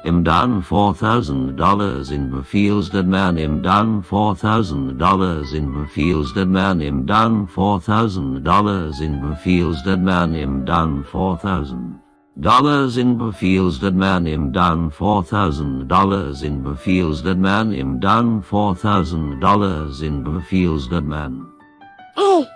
Him down $4,000 in the fields, dead man. Him down $4,000 in the fields, dead man. Him down $4,000 in the fields, dead man. Him down $4,000 in the fields, dead man. Him down $4,000 in the fields, dead man. Him down $4,000 in the fields, dead man. Hey!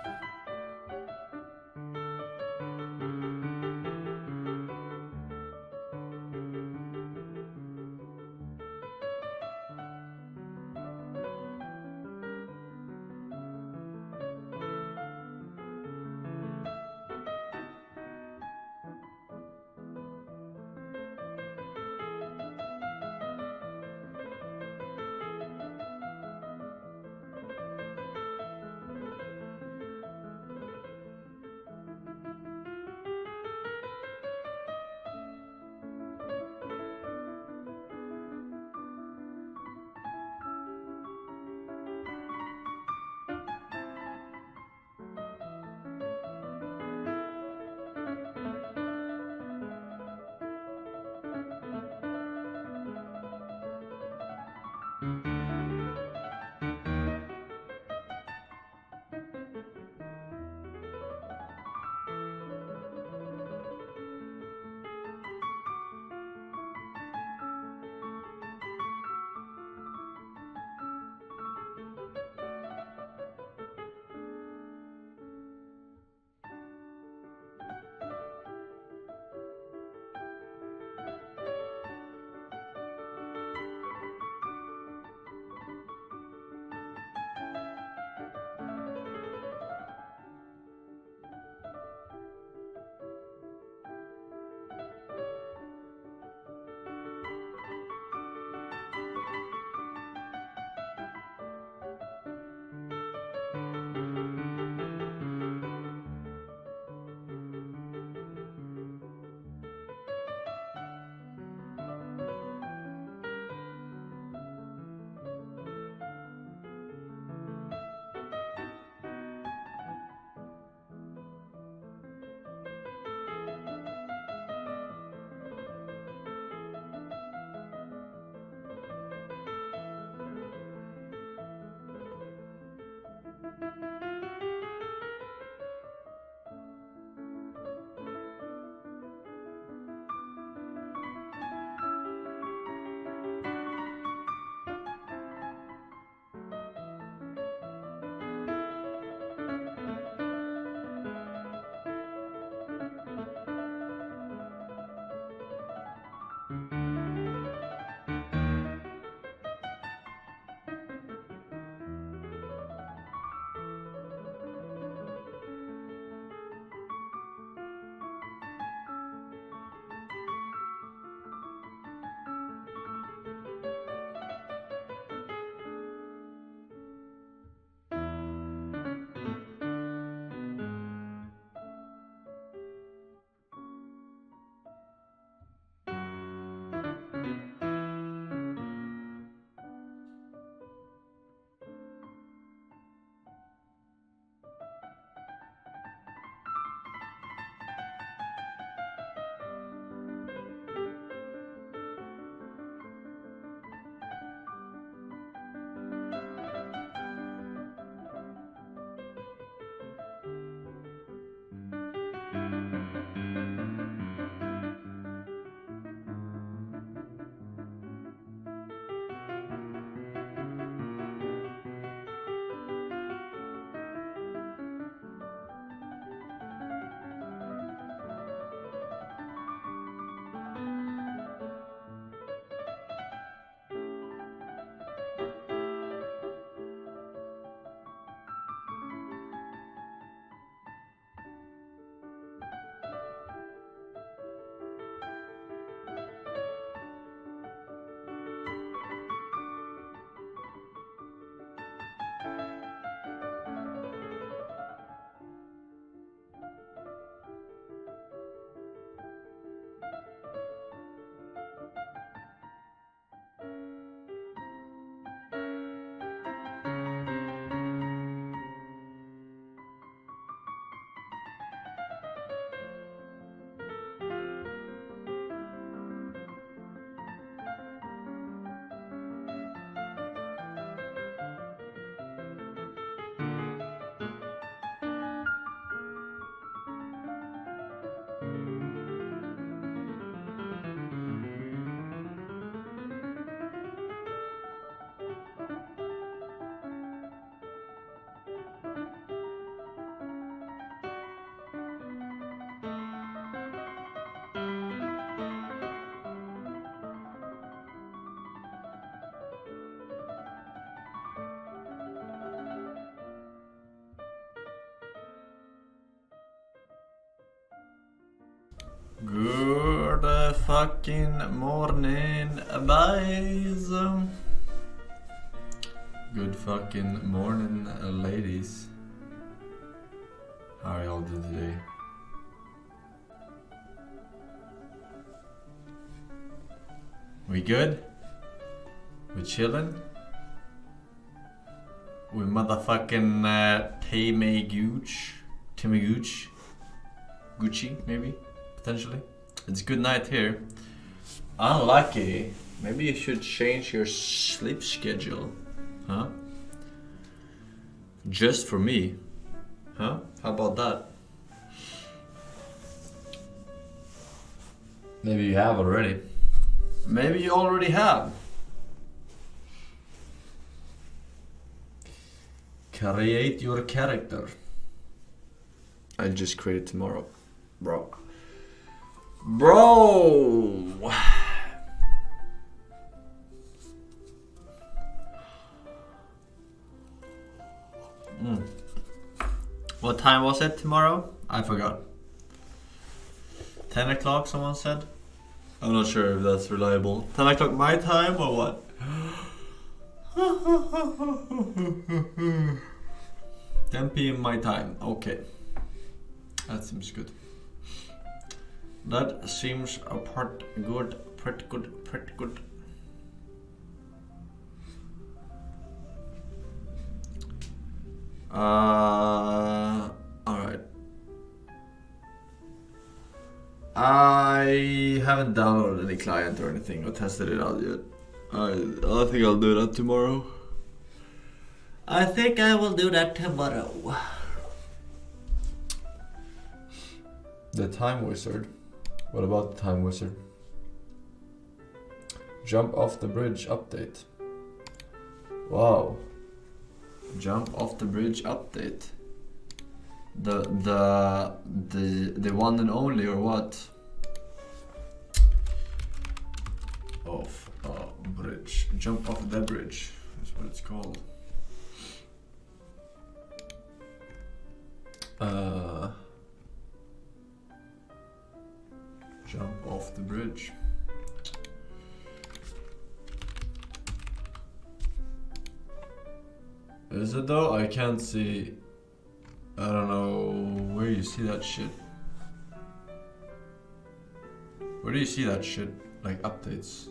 Good fucking morning, boys. Good fucking morning, ladies. How are y'all doing today? We good? We chillin'? We motherfucking Timmy Gooch. Gucci, maybe? Potentially. It's a good night here. Unlucky. Maybe you should change your sleep schedule. Huh? Just for me. Huh? How about that? Maybe you have already. Maybe you already have. Create your character. I'll just create it tomorrow. Bro. What time was it tomorrow? I forgot. 10 o'clock someone said? I'm not sure if that's reliable. 10 o'clock my time or what? 10 p.m. my time. Okay. That seems good. That seems pretty good. Alright. I haven't downloaded any client or anything or tested it out yet. I think I'll do that tomorrow. I think I will do that tomorrow. The Time Wizard. What about the Time Wizard? Jump off the bridge update. Wow. Jump off the bridge update. The one and only or what? Off a bridge. Jump off the bridge. That's what it's called. Jump off the bridge. Is it though? I can't see. I don't know where you see that shit. Where do you see that shit? Like updates.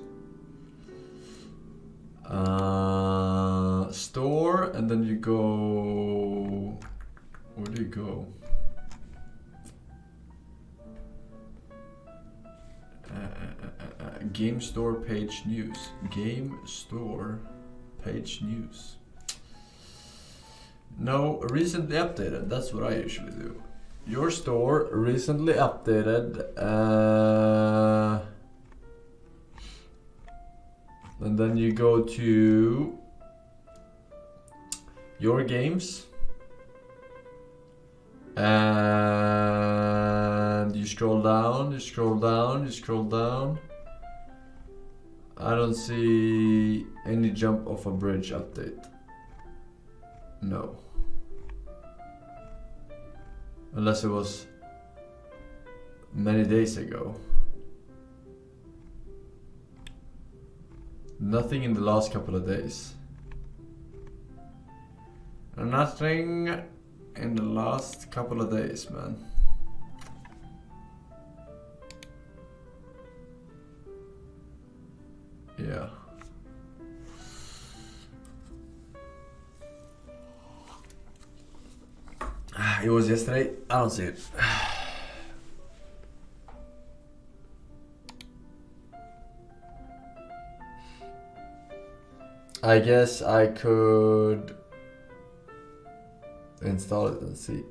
Store, and then you go. Where do you go? Game store page news. Game store page news. No, recently updated. That's what I usually do. Your store recently updated. And then you go to your games. And you scroll down, you scroll down, you scroll down. I don't see any jump off a bridge update. No. Unless it was many days ago. Nothing in the last couple of days. Nothing in the last couple of days, man. Yeah. It was yesterday. I don't see it. I guess I could install it and see.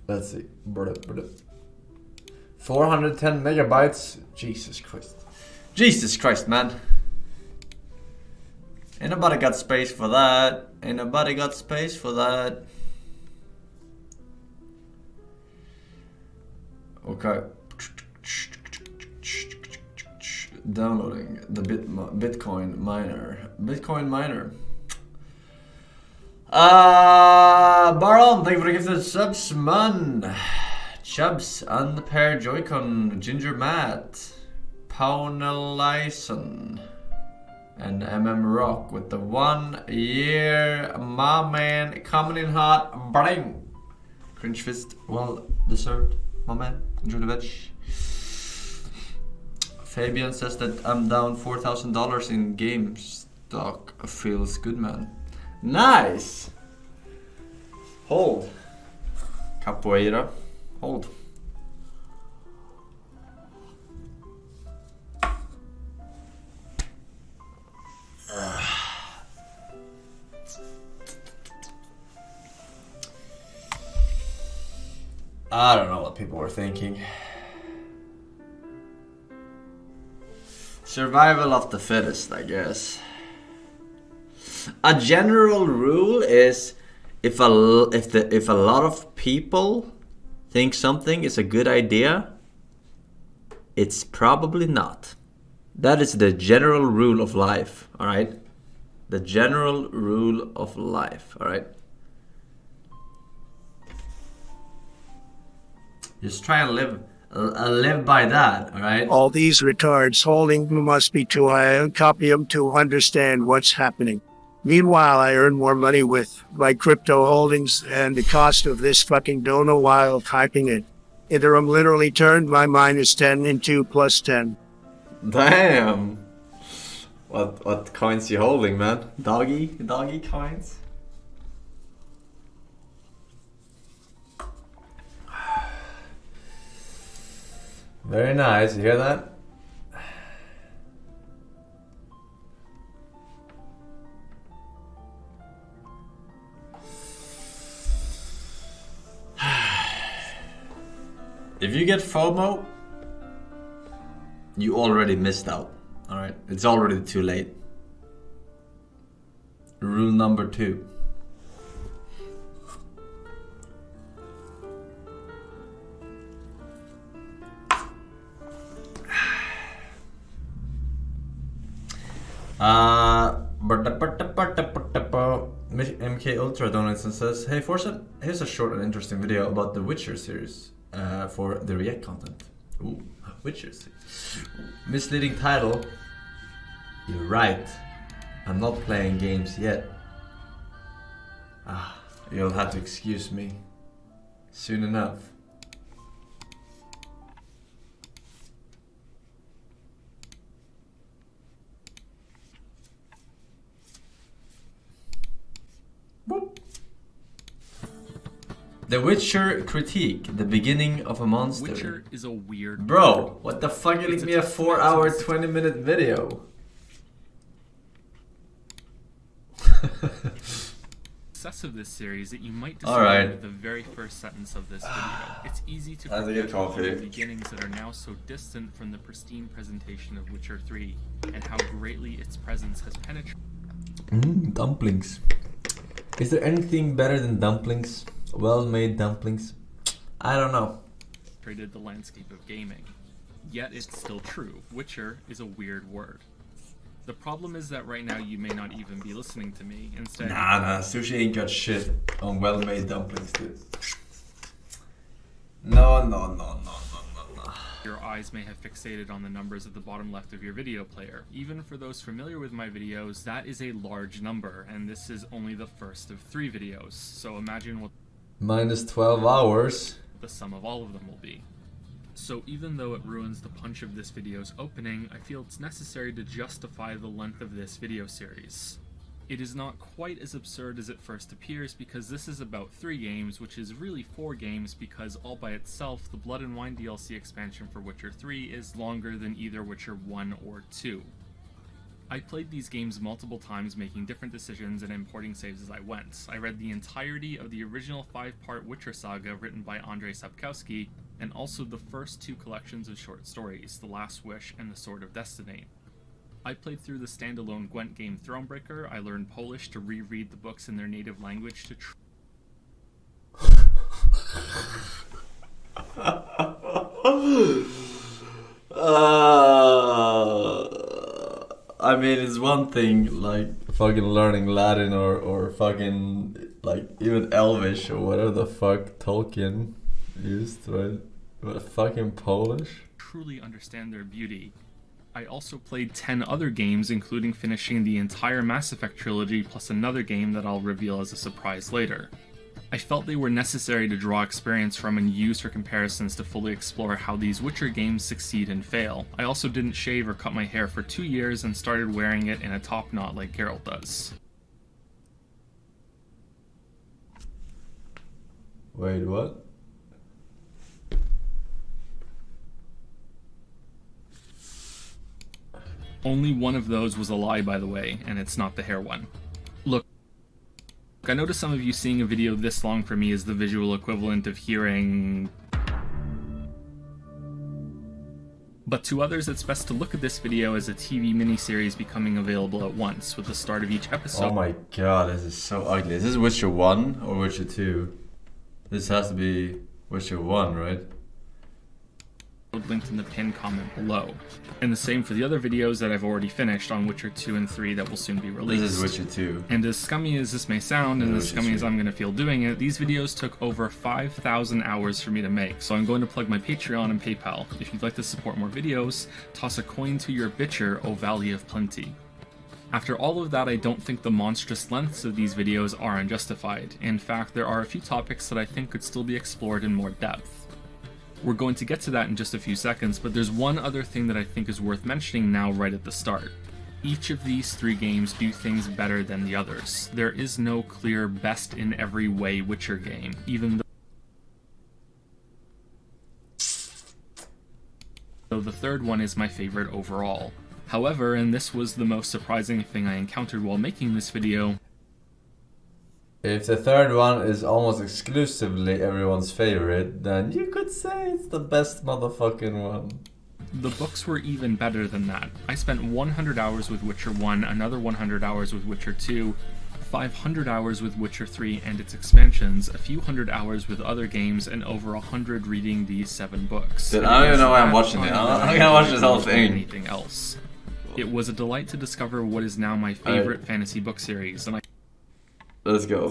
Let's see. 410 megabytes. Jesus Christ. Jesus Christ, man. Ain't nobody got space for that. Ain't nobody got space for that. Okay. Downloading the Bitcoin miner. Bitcoin miner. Baron, thank you for the gifted subs, man. Shubs, unpaired Joy-Con, Ginger Matt, Paunelison, and Rock with the 1 year. My man coming in hot. Bang! Cringe fist, well deserved. My man, enjoy the veg. Fabian says that I'm down $4,000 in game stock. Feels good, man. Nice! Hold. Capoeira. Hold. I don't know what people were thinking. Survival of the fittest, I guess. A general rule is if a lot of people think something is a good idea, it's probably not. That is the general rule of life, all right? The general rule of life, all right? Just try and live by that, all right? All these retards holding must be too high on Copium to understand what's happening. Meanwhile, I earn more money with my crypto holdings and the cost of this fucking dono while typing it. Ethereum literally turned my -10 into +10. Damn! What coins you holding, man? Doggy coins? Very nice, you hear that? If you get FOMO, you already missed out. Alright, it's already too late. Rule number 2. MK Ultra donates and says, "Hey Forsen, here's a short and interesting video about the Witcher series for the React content." Ooh, Witcher series. Misleading title. You're right. I'm not playing games yet. You'll have to excuse me. Soon enough. The Witcher critique, the beginning of a monster. Witcher is a weird. Bro, what the fuck? You leaked me a 4-hour, 20-minute video. Success of this series that you might discover with the very first sentence of this video. It's easy to forget the beginnings that are now so distant from the pristine presentation of Witcher 3 and how greatly its presence has penetrated. Dumplings. Is there anything better than dumplings? Well-made dumplings? I don't know. The landscape of gaming. Yet it's still true. Witcher is a weird word. The problem is that right now you may not even be listening to me. Instead, Nah, Sushi ain't got shit on well-made dumplings, dude. No. Your eyes may have fixated on the numbers at the bottom left of your video player. Even for those familiar with my videos, that is a large number, and this is only the first of 3 videos. So imagine what minus 12 hours. The sum of all of them will be. So even though it ruins the punch of this video's opening, I feel it's necessary to justify the length of this video series. It is not quite as absurd as it first appears because this is about 3 games, which is really 4 games because all by itself, the Blood and Wine DLC expansion for Witcher 3 is longer than either Witcher 1 or 2. I played these games multiple times, making different decisions and importing saves as I went. I read the entirety of the original 5-part Witcher saga written by Andrzej Sapkowski, and also the first 2 collections of short stories, The Last Wish and The Sword of Destiny. I played through the standalone Gwent game Thronebreaker. I learned Polish to reread the books in their native language to I mean, it's one thing, like, fucking learning Latin or fucking, like, even Elvish or whatever the fuck, Tolkien. used, right? What, fucking Polish? Truly understand their beauty. I also played 10 other games, including finishing the entire Mass Effect trilogy plus another game that I'll reveal as a surprise later. I felt they were necessary to draw experience from and use for comparisons to fully explore how these Witcher games succeed and fail. I also didn't shave or cut my hair for 2 years and started wearing it in a top knot like Geralt does. Wait, what? Only one of those was a lie, by the way, and it's not the hair one. Look, I know to some of you seeing a video this long for me is the visual equivalent of hearing... But to others, it's best to look at this video as a TV miniseries becoming available at once, with the start of each episode. Oh my god, this is so ugly. Is this Witcher 1 or Witcher 2? This has to be Witcher 1, right? Linked in the pinned comment below. And the same for the other videos that I've already finished on Witcher 2 and 3 that will soon be released. This is Witcher 2. And as scummy as this may sound, and as scummy as I'm going to feel doing it, these videos took over 5,000 hours for me to make, so I'm going to plug my Patreon and PayPal. If you'd like to support more videos, toss a coin to your bitcher, O Valley of Plenty. After all of that, I don't think the monstrous lengths of these videos are unjustified. In fact, there are a few topics that I think could still be explored in more depth. We're going to get to that in just a few seconds, but there's one other thing that I think is worth mentioning now right at the start. Each of these 3 games do things better than the others. There is no clear best in every way Witcher game, even though the third one is my favorite overall. However, and this was the most surprising thing I encountered while making this video, if the third one is almost exclusively everyone's favorite, then you could say it's the best motherfucking one. the books were even better than that. I spent 100 hours with Witcher 1, another 100 hours with Witcher 2, 500 hours with Witcher 3 and its expansions, a few hundred hours with other games, and over 100 reading these 7 books. Dude, I don't even know why I'm watching it. I'm gonna watch this whole thing. Anything else. It was a delight to discover what is now my favorite fantasy book series, and Let's go.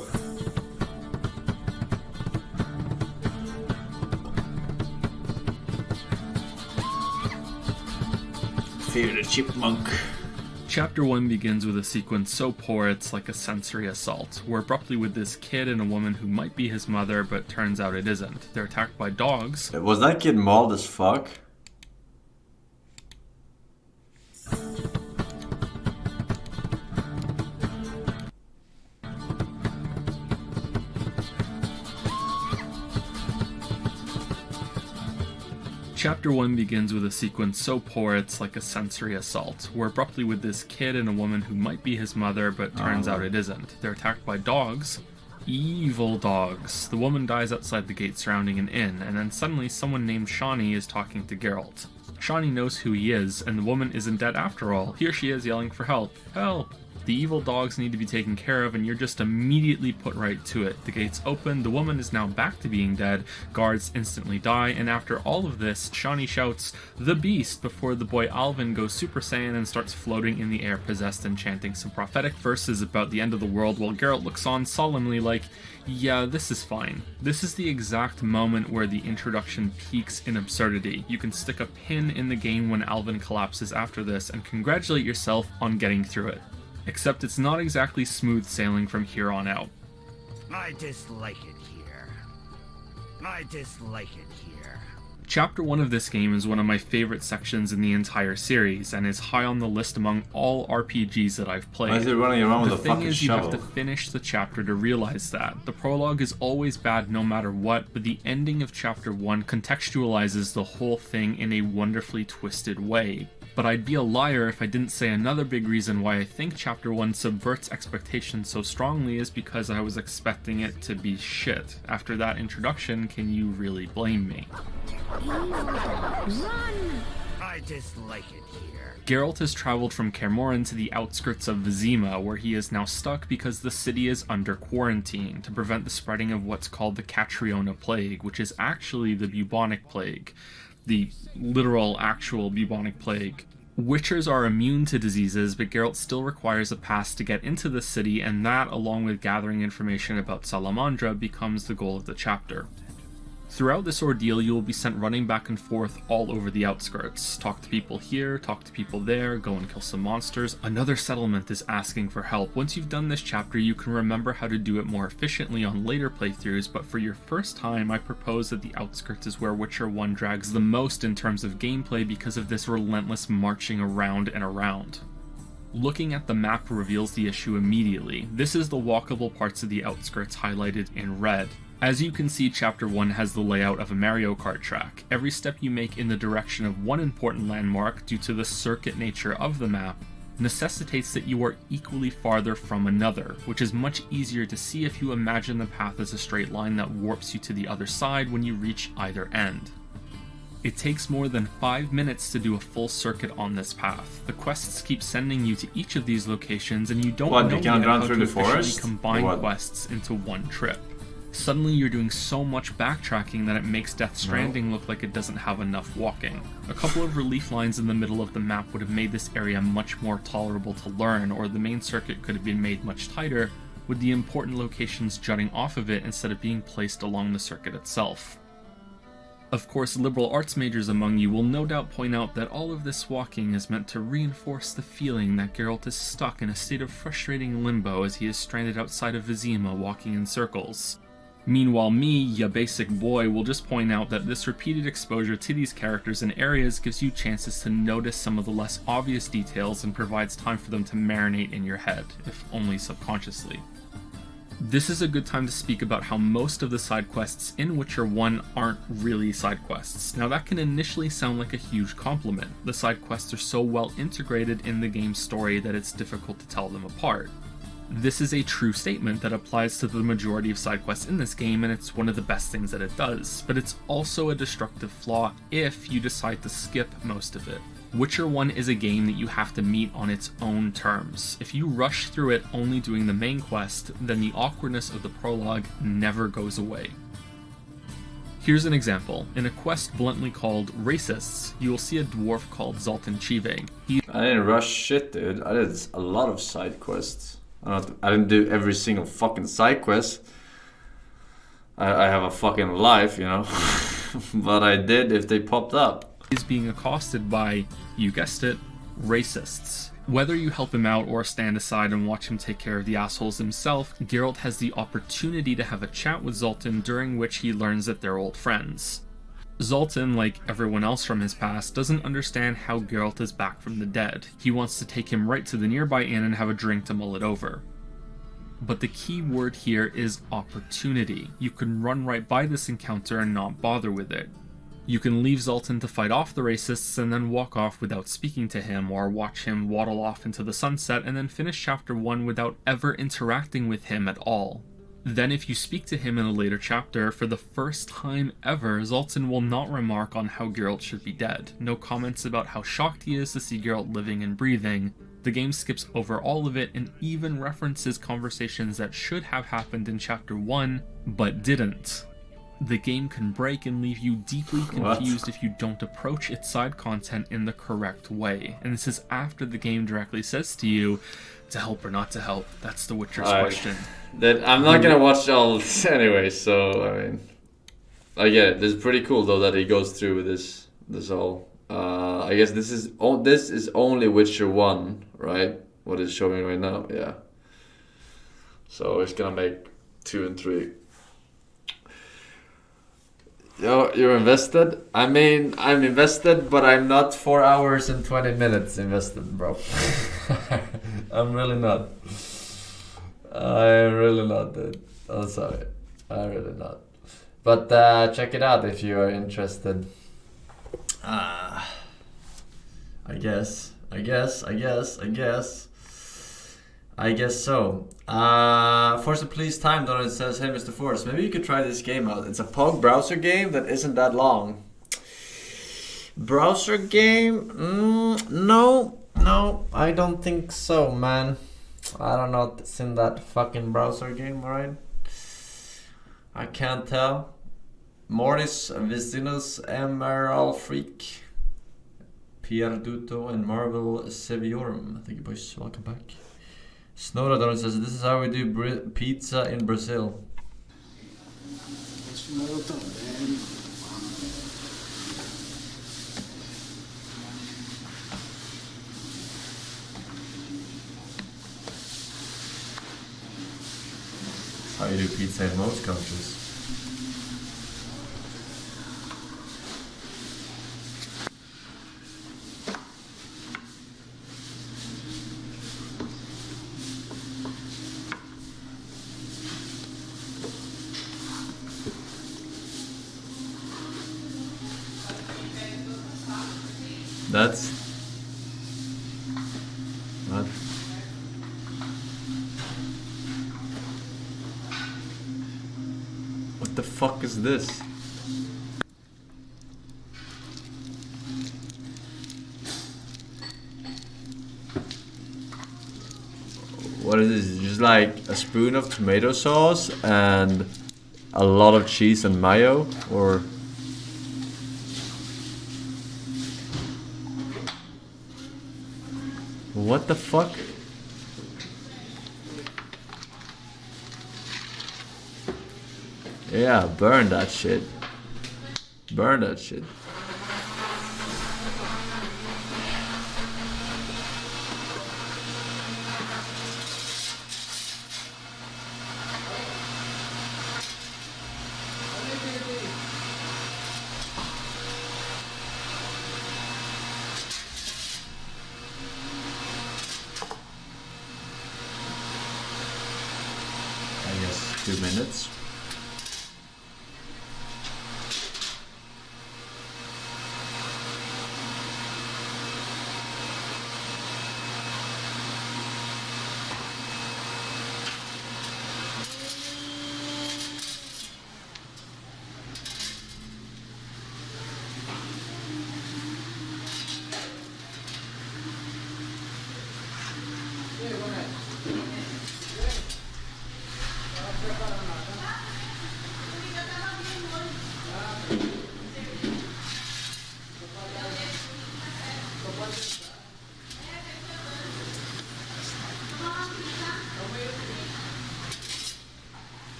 Fear the chipmunk. Chapter 1 begins with a sequence so poor it's like a sensory assault. We're abruptly with this kid and a woman who might be his mother, but turns out it isn't. They're attacked by dogs. Was that kid mauled as fuck? Chapter 1 begins with a sequence so poor it's like a sensory assault. We're abruptly with this kid and a woman who might be his mother, but turns out it isn't. They're attacked by dogs. Evil dogs. The woman dies outside the gate surrounding an inn, and then suddenly someone named Shawnee is talking to Geralt. Shawnee knows who he is, and the woman isn't dead after all. Here she is yelling for help. Help! The evil dogs need to be taken care of, and you're just immediately put right to it. The gates open, the woman is now back to being dead, guards instantly die, and after all of this, Shawnee shouts, "The Beast!" before the boy Alvin goes Super Saiyan and starts floating in the air possessed and chanting some prophetic verses about the end of the world while Geralt looks on solemnly like, yeah, this is fine. This is the exact moment where the introduction peaks in absurdity. You can stick a pin in the game when Alvin collapses after this and congratulate yourself on getting through it. Except it's not exactly smooth sailing from here on out. I dislike it here. I dislike it here. Chapter 1 of this game is one of my favorite sections in the entire series, and is high on the list among all RPGs that I've played. Why is it running around with a fucking The thing is, you shovel? have to finish the chapter to realize that. The prologue is always bad no matter what, but the ending of Chapter 1 contextualizes the whole thing in a wonderfully twisted way. But I'd be a liar if I didn't say another big reason why I think Chapter 1 subverts expectations so strongly is because I was expecting it to be shit. After that introduction, can you really blame me? Run! I dislike it here. Geralt has traveled from Kaer Morhen to the outskirts of Vizima, where he is now stuck because the city is under quarantine to prevent the spreading of what's called the Catriona Plague, which is actually the bubonic plague. The literal, actual bubonic plague. Witchers are immune to diseases, but Geralt still requires a pass to get into the city, and that, along with gathering information about Salamandra, becomes the goal of the chapter. Throughout this ordeal, you will be sent running back and forth all over the outskirts. Talk to people here, talk to people there, go and kill some monsters. Another settlement is asking for help. Once you've done this chapter, you can remember how to do it more efficiently on later playthroughs, but for your first time, I propose that the outskirts is where Witcher 1 drags the most in terms of gameplay because of this relentless marching around and around. Looking at the map reveals the issue immediately. This is the walkable parts of the outskirts highlighted in red. As you can see, Chapter 1 has the layout of a Mario Kart track. Every step you make in the direction of one important landmark, due to the circuit nature of the map, necessitates that you are equally farther from another, which is much easier to see if you imagine the path as a straight line that warps you to the other side when you reach either end. It takes more than 5 minutes to do a full circuit on this path. The quests keep sending you to each of these locations, and you don't know you can't yet run how through to the forest? efficiently combine What? quests into one trip. Suddenly you're doing so much backtracking that it makes Death Stranding look like it doesn't have enough walking. A couple of relief lines in the middle of the map would have made this area much more tolerable to learn, or the main circuit could have been made much tighter, with the important locations jutting off of it instead of being placed along the circuit itself. Of course, liberal arts majors among you will no doubt point out that all of this walking is meant to reinforce the feeling that Geralt is stuck in a state of frustrating limbo as he is stranded outside of Vizima walking in circles. Meanwhile, me, ya basic boy, will just point out that this repeated exposure to these characters and areas gives you chances to notice some of the less obvious details and provides time for them to marinate in your head, if only subconsciously. This is a good time to speak about how most of the side quests in Witcher 1 aren't really side quests. Now that can initially sound like a huge compliment. The side quests are so well integrated in the game's story that it's difficult to tell them apart. This is a true statement that applies to the majority of side quests in this game, and it's one of the best things that it does, but it's also a destructive flaw if you decide to skip most of it. Witcher 1 is a game that you have to meet on its own terms. If you rush through it only doing the main quest, then the awkwardness of the prologue never goes away. Here's an example. In a quest bluntly called Racists, you will see a dwarf called Zoltan Chive. I didn't rush shit, dude. I did a lot of side quests. I didn't do every single fucking side quest. I have a fucking life, you know. But I did if they popped up. Is being accosted by, you guessed it, racists. Whether you help him out or stand aside and watch him take care of the assholes himself, Geralt has the opportunity to have a chat with Zoltan, during which he learns that they're old friends. Zoltan, like everyone else from his past, doesn't understand how Geralt is back from the dead. He wants to take him right to the nearby inn and have a drink to mull it over. But the key word here is opportunity. You can run right by this encounter and not bother with it. You can leave Zoltan to fight off the racists and then walk off without speaking to him, or watch him waddle off into the sunset and then finish chapter 1 without ever interacting with him at all. Then if you speak to him in a later chapter, for the first time ever, Zoltan will not remark on how Geralt should be dead. No comments about how shocked he is to see Geralt living and breathing. The game skips over all of it and even references conversations that should have happened in chapter 1, but didn't. The game can break and leave you deeply confused if you don't approach its side content in the correct way. And this is after the game directly says to you, to help or not to help. That's the Witcher's question. I'm not gonna watch all this anyway, so I mean, I get it. This is pretty cool though that he goes through with this all. I guess this is only Witcher 1, right? What it's showing right now, yeah. So it's gonna make 2 and 3. Yo, you're invested? I mean, I'm invested, but I'm not 4 hours and 20 minutes invested, bro. I'm really not. I'm really not, dude. I'm sorry. I'm really not. But check it out if you are interested. I guess so. Forsen, please time on it says, hey Mr. Force, maybe you could try this game out. It's a POG browser game that isn't that long. Browser game? No, I don't think so, man. I don't know if it's in that fucking browser game, right? I can't tell. Mortis, Vicinus, Emerald Freak, Pierduto, and Marvel Seviorum. Thank you, boys. Welcome back. Snowradon says, this is how we do pizza in Brazil. How you do pizza in most countries. That's what? What the fuck is this? What is this? Just like a spoon of tomato sauce and a lot of cheese and mayo, or what the fuck? Yeah, burn that shit. Burn that shit. I guess 2 minutes.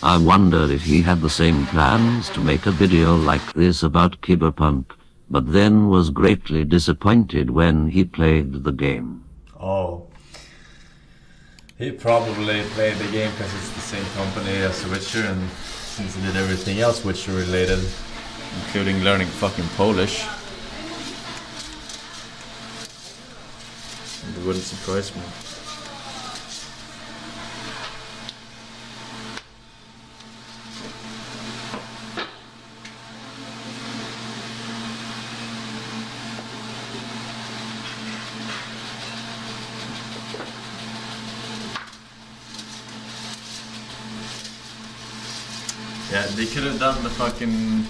I wonder if he had the same plans to make a video like this about Cyberpunk, but then was greatly disappointed when he played the game. Oh. He probably played the game because it's the same company as Witcher, and since he did everything else Witcher related, Including learning fucking Polish. It wouldn't surprise me. Yeah, they could have done the fucking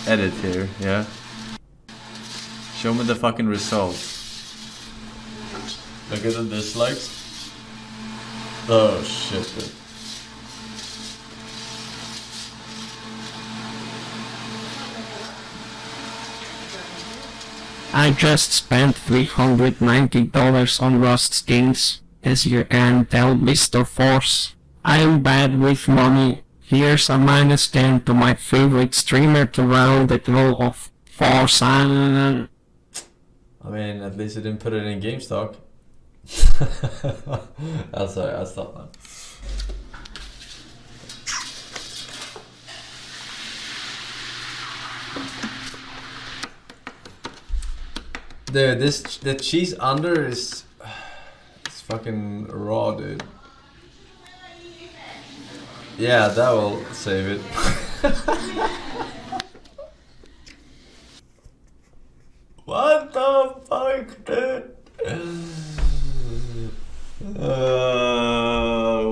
edit here, yeah. Show me the fucking result. look at the dislikes. Oh shit, dude. I just spent $390 on Rust skins. As you can tell, Mr. Force, I'm bad with money. Here's a -10 to my favorite streamer to round it all off. Forsen. I mean, at least you didn't put it in GameStop. I'm sorry, I'll stop now. Dude, the cheese under is it's fucking raw, dude. Yeah, that will save it. What the fuck, dude?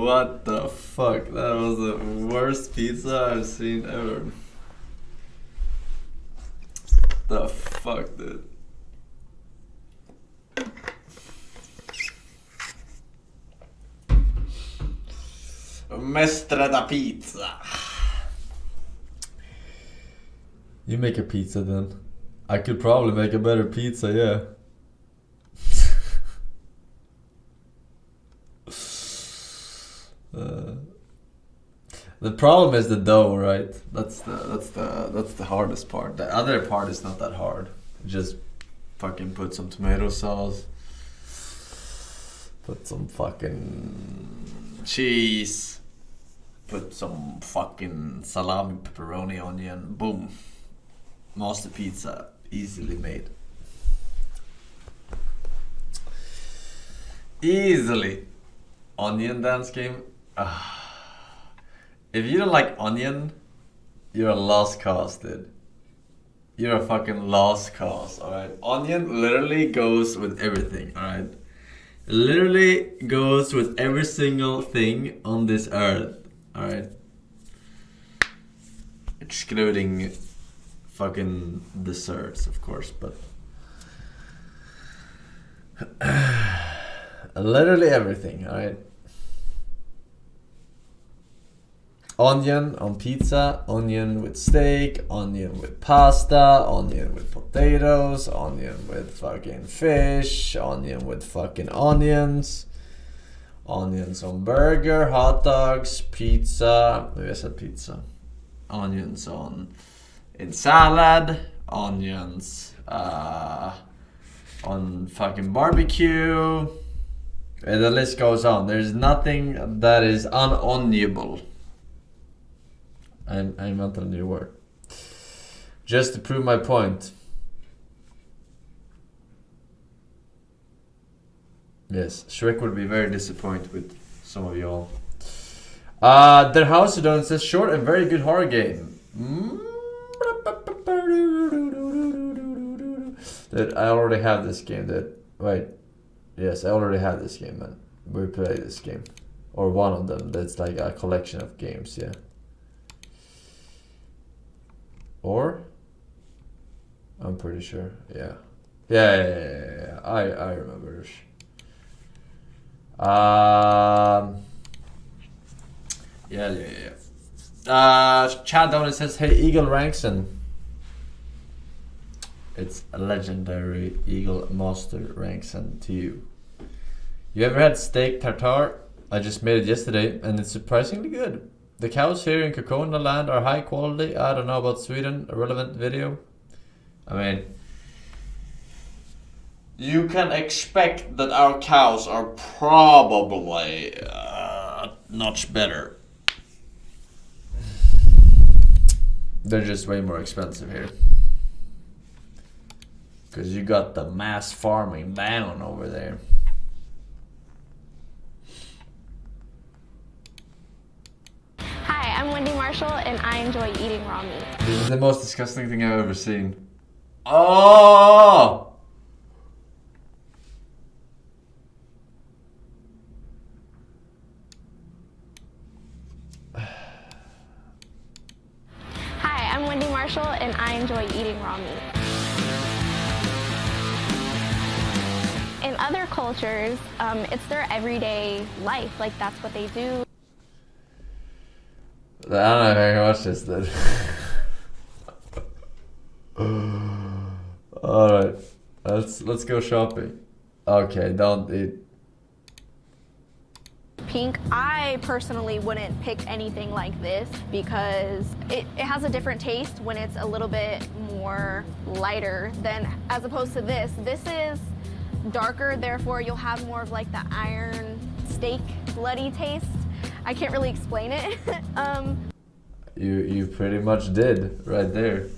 What the fuck? That was the worst pizza I've seen ever. The fuck, dude? Mestre da pizza. You make a pizza then. I could probably make a better pizza, yeah. The problem is the dough, right? That's the hardest part. The other part is not that hard. Just fucking put some tomato sauce, put some fucking cheese, put some fucking salami, pepperoni, onion, boom. Master pizza, easily made. Easily. Onion dance game. If you don't like onion, you're a lost cause, dude. You're a fucking lost cause, alright? Onion literally goes with everything, alright? Literally goes with every single thing on this earth, alright? Excluding fucking desserts, of course, but literally everything, alright? Onion on pizza, onion with steak, onion with pasta, onion with potatoes, onion with fucking fish, onion with fucking onions, onions on burger, hot dogs, pizza, maybe I said pizza, onions on in salad, onions on fucking barbecue, and the list goes on. There's nothing that is unoniable. I invented a new word. Just to prove my point. Yes, Shrek would be very disappointed with some of y'all. Their House of Dawn says short and very good horror game. Dude, I already have this game, dude. Wait. Yes, I already have this game, man. We play this game. Or one of them. That's like a collection of games, yeah. Or? I'm pretty sure, yeah. Yeah. I remember. Yeah. Chad Downey says, hey, Eagle Rankson. It's a legendary Eagle Master Rankson to you. You ever had steak tartare? I just made it yesterday and it's surprisingly good. The cows here in Kokona land are high quality. I don't know about Sweden. A relevant video. I mean, you can expect that our cows are probably much better. They're just way more expensive here. Because you got the mass farming down over there. Hi, I'm Wendy Marshall, and I enjoy eating raw meat. This is the most disgusting thing I've ever seen. Oh! Hi, I'm Wendy Marshall, and I enjoy eating raw meat. In other cultures, it's their everyday life. Like, that's what they do. I don't know if I can watch this then. Alright, let's go shopping. Okay, don't eat. Pink, I personally wouldn't pick anything like this because it has a different taste when it's a little bit more lighter than as opposed to this. This is darker, therefore you'll have more of like the iron steak bloody taste. I can't really explain it. You pretty much did right there.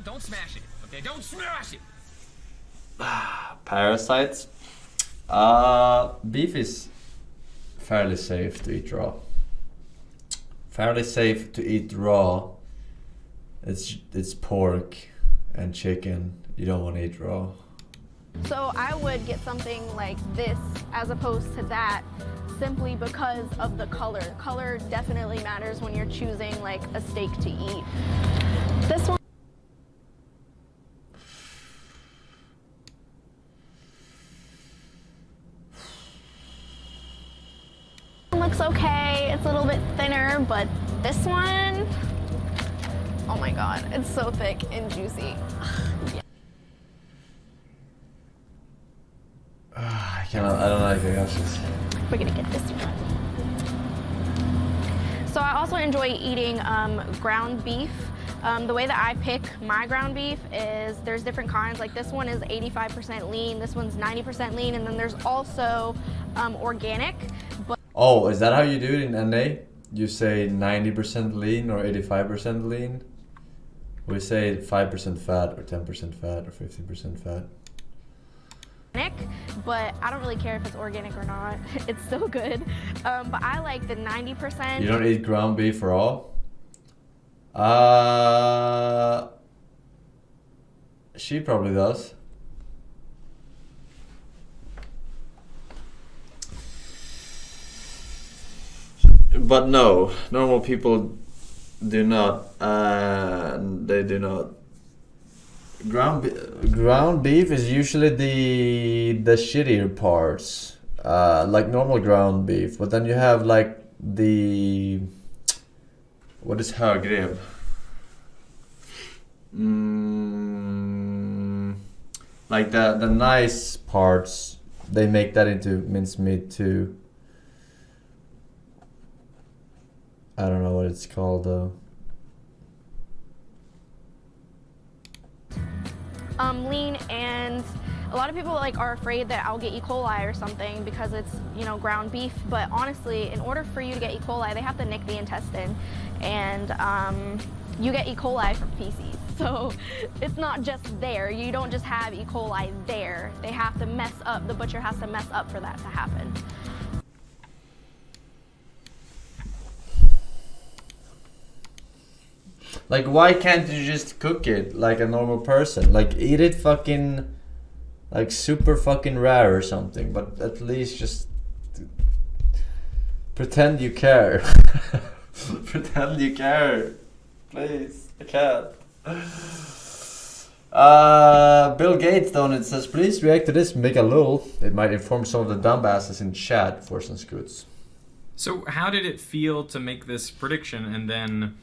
Don't smash it, okay? Don't smash it! Parasites. Beef is fairly safe to eat raw. Fairly safe to eat raw. It's pork and chicken. You don't want to eat raw. So I would get something like this as opposed to that simply because of the color. Color definitely matters when you're choosing like a steak to eat. This one looks okay. It's a little bit thinner, but this one, Oh my god, it's so thick and juicy. I don't know anything else. We're gonna get this one. So I also enjoy eating ground beef. The way that I pick my ground beef is there's different kinds. Like this one is 85% lean, this one's 90% lean, and then there's also organic. But Oh, is that how you do it in NA? You say 90% lean or 85% lean? We say 5% fat or 10% fat or 15% fat. But I don't really care if it's organic or not. It's so good. But I like the 90%. You don't eat ground beef raw? She probably does. But no, normal people do not. They do not. Ground beef is usually the shittier parts, like normal ground beef. But then you have like the what is högrev? Like the nice parts. They make that into mincemeat too. I don't know what it's called though. Lean, and a lot of people like are afraid that I'll get E. coli or something because it's, you know, ground beef. But honestly, in order for you to get E. coli, they have to nick the intestine, and you get E. coli from feces. So it's not just there. You don't just have E. coli there. They have to mess up. The butcher has to mess up for that to happen. Like, why can't you just cook it like a normal person? Like, eat it fucking, like, super fucking rare or something. But at least just pretend you care. Pretend you care. Please, I can't. Bill Gates, though, it says, please react to this, make a lol. It might inform some of the dumbasses in chat, Forsen Scoots. So how did it feel to make this prediction and then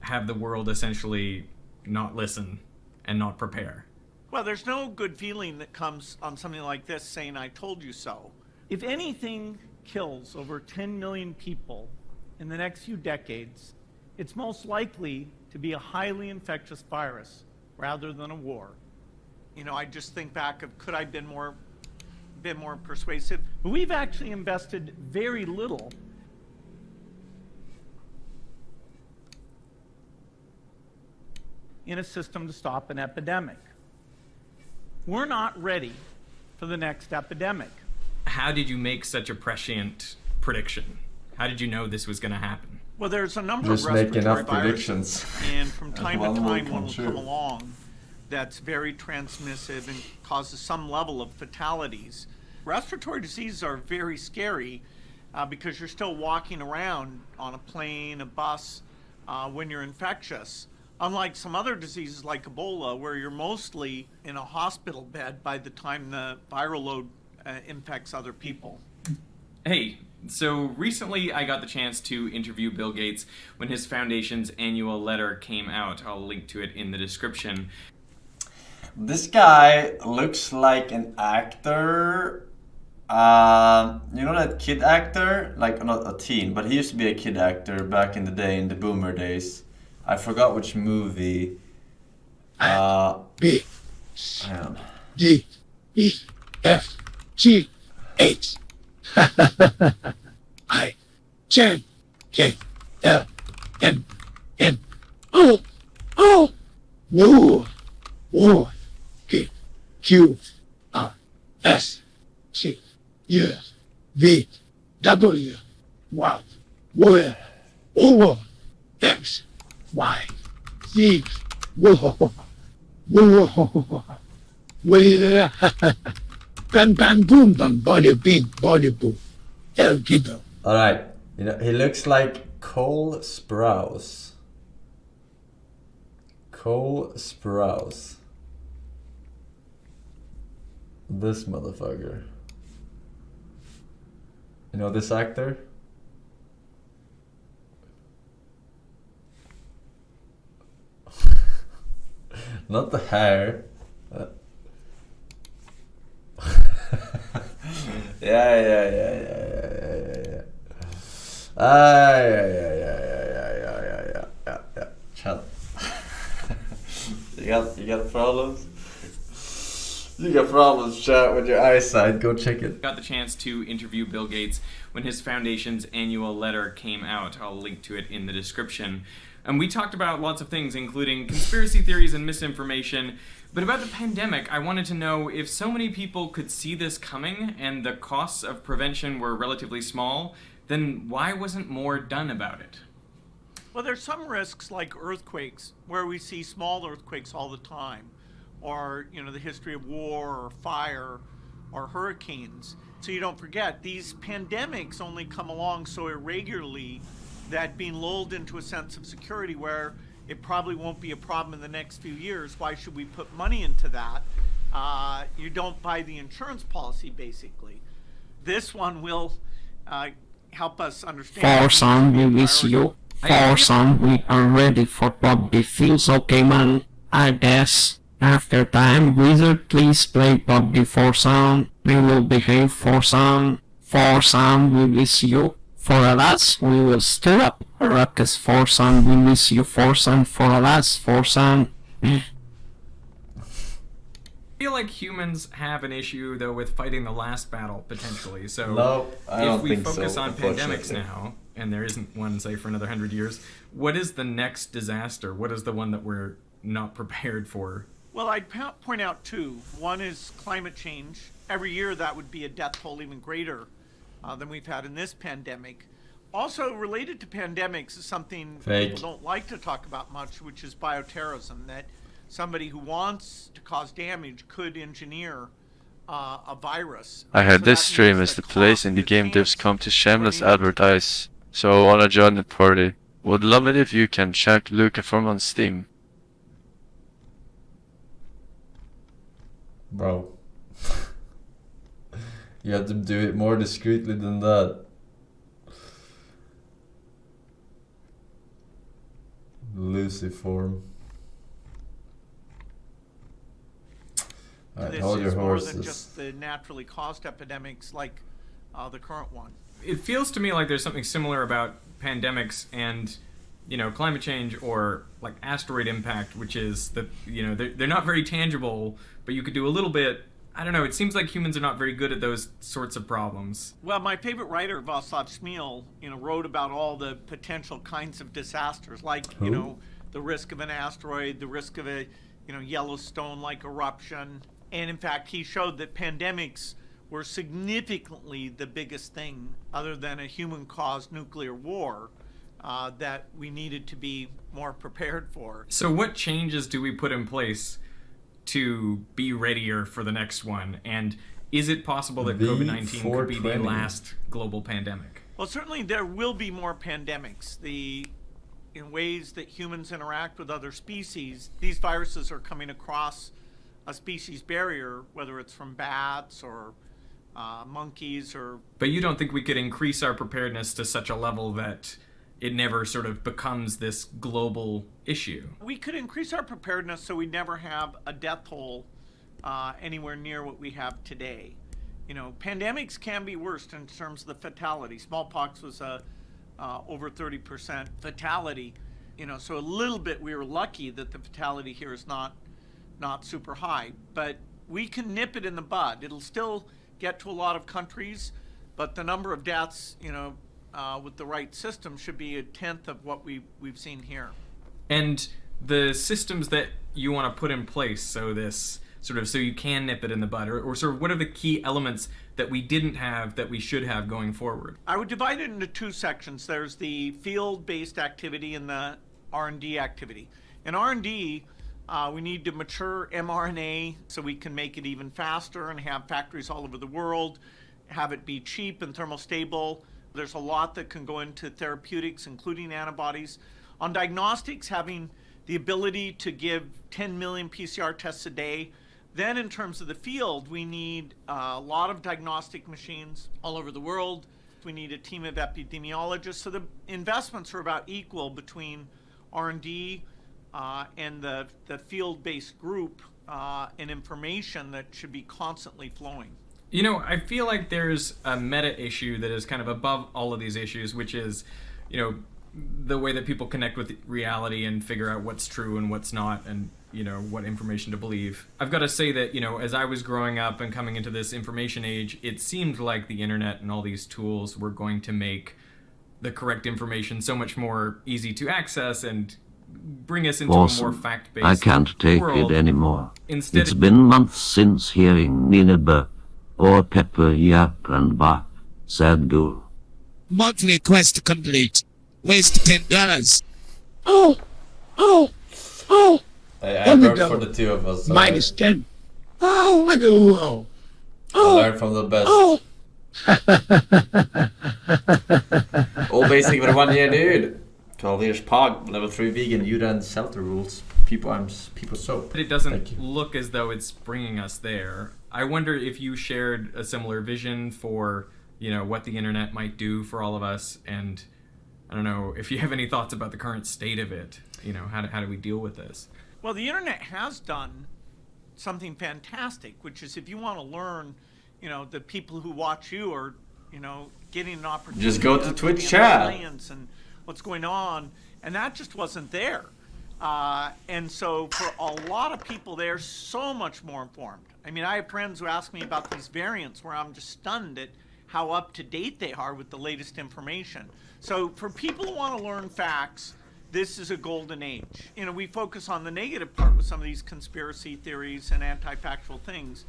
have the world essentially not listen and not prepare? Well, there's no good feeling that comes on something like this saying, I told you so. If anything kills over 10 million people in the next few decades, it's most likely to be a highly infectious virus rather than a war. You know, I just think back of, could I have been more persuasive? But we've actually invested very little in a system to stop an epidemic. We're not ready for the next epidemic. How did you make such a prescient prediction? How did you know this was going to happen? Well, there's a number Just of make respiratory enough viruses, predictions. and from time to one will time come one will true. come along that's very transmissive and causes some level of fatalities. Respiratory diseases are very scary because you're still walking around on a plane, a bus, when you're infectious. Unlike some other diseases like Ebola, where you're mostly in a hospital bed by the time the viral load infects other people. Hey, so recently I got the chance to interview Bill Gates when his foundation's annual letter came out. I'll link to it in the description. This guy looks like an actor. You know that kid actor? Like, not a teen, but he used to be a kid actor back in the day, in the boomer days. I forgot which movie. B, Hang on. D, E, F, G, H. I, J, K, L, M, N, O, O, U, U, K, Q, R, S, T, U, V, W, Y, W, O, X, Y, Z, W, W, bam, bam, boom, bam, body, beat, body, boom, El Gido. Alright, you know, he looks like Cole Sprouse. Cole Sprouse. This motherfucker. You know this actor? Not the hair. Yeah. Yeah. Chat. You got problems? You got problems, chat, with your eyesight. Go check it. Got the chance to interview Bill Gates when his foundation's annual letter came out. I'll link to it in the description. And we talked about lots of things, including conspiracy theories and misinformation. But about the pandemic, I wanted to know if so many people could see this coming and the costs of prevention were relatively small, then why wasn't more done about it? Well, there's some risks like earthquakes, where we see small earthquakes all the time, or the history of war or fire or hurricanes. So you don't forget, these pandemics only come along so irregularly that being lulled into a sense of security where it probably won't be a problem in the next few years. Why should we put money into that? You don't buy the insurance policy, basically. This one will help us understand. Forsen, we miss you. Forsen, we are ready for PUBG. Feels okay, man. I guess. After time, Wizard, please play PUBG Forsen. We will behave, Forsen. Forsen, we miss you. For alas, we will stir up a ruckus, Forsen. We miss you, Forsen. For alas, Forsen. I feel like humans have an issue, though, with fighting the last battle, potentially. So no, I don't if we think focus so, on pandemics now, and there isn't one, say, for another 100 years, what is the next disaster? What is the one that we're not prepared for? Well, I'd point out two. One is climate change. Every year that would be a death toll even greater than we've had in this pandemic. Also related to pandemics is something people don't like to talk about much, which is bioterrorism, that somebody who wants to cause damage could engineer a virus. I heard this stream is the place in the game devs come to shameless advertise, so I wanna join the party. Would love it if you can check Luciform on Steam. Bro. You have to do it more discreetly than that. Luciform. Alright, hold your horses. More than just the naturally caused epidemics like the current one. It feels to me like there's something similar about pandemics and, climate change or like asteroid impact, which is that, they're not very tangible, but you could do a little bit. I don't know, it seems like humans are not very good at those sorts of problems. Well, my favorite writer, Václav Smil, wrote about all the potential kinds of disasters, like, the risk of an asteroid, the risk of a, Yellowstone-like eruption. And in fact, he showed that pandemics were significantly the biggest thing, other than a human-caused nuclear war, that we needed to be more prepared for. So what changes do we put in place to be readier for the next one? And is it possible that COVID-19 could be the last global pandemic? Well, certainly there will be more pandemics. In ways that humans interact with other species, these viruses are coming across a species barrier, whether it's from bats or monkeys or... But you don't think we could increase our preparedness to such a level that it never sort of becomes this global issue? We could increase our preparedness so we never have a death toll anywhere near what we have today. Pandemics can be worse in terms of the fatality. Smallpox was over 30% fatality. So a little bit we were lucky that the fatality here is not super high. But we can nip it in the bud. It'll still get to a lot of countries, but the number of deaths, with the right system should be a tenth of what we've seen here. And the systems that you want to put in place, so you can nip it in the bud, or sort of what are the key elements that we didn't have that we should have going forward? I would divide it into two sections. There's the field-based activity and the R&D activity. In R&D, we need to mature mRNA so we can make it even faster and have factories all over the world, have it be cheap and thermostable. There's a lot that can go into therapeutics, including antibodies. On diagnostics, having the ability to give 10 million PCR tests a day. Then in terms of the field, we need a lot of diagnostic machines all over the world. We need a team of epidemiologists. So the investments are about equal between R&D, and the field-based group and information that should be constantly flowing. You know, I feel like there's a meta issue that is kind of above all of these issues, which is, you know, the way that people connect with reality and figure out what's true and what's not, and, you know, what information to believe. I've got to say that, you know, as I was growing up and coming into this information age, it seemed like the internet and all these tools were going to make the correct information so much more easy to access and bring us into a more fact-based I can't take world. it anymore. Instead It's been months since hearing Nina burp or Pepper yak and bark. Sad ghoul. Monthly quest complete. Waste $10. Oh, oh, oh. I worked for the two of us. So Minus 10. Oh, I go. I learned from the best. Oh. All basic for 1 year, dude. 12 years pog, level 3 vegan, Yuda and Celta rules. People soap. But it doesn't look as though it's bringing us there. I wonder if you shared a similar vision for, you know, what the internet might do for all of us, and I don't know if you have any thoughts about the current state of it. You know, how do we deal with this? Well, the internet has done something fantastic, which is if you want to learn, you know, the people who watch you are, you know, getting an opportunity. Just go to Twitch and chat. And what's going on, and that just wasn't there. And so for a lot of people, they're so much more informed. I mean, I have friends who ask me about these variants where I'm just stunned at how up to date they are with the latest information. So for people who want to learn facts, this is a golden age. You know, we focus on the negative part with some of these conspiracy theories and anti-factual things.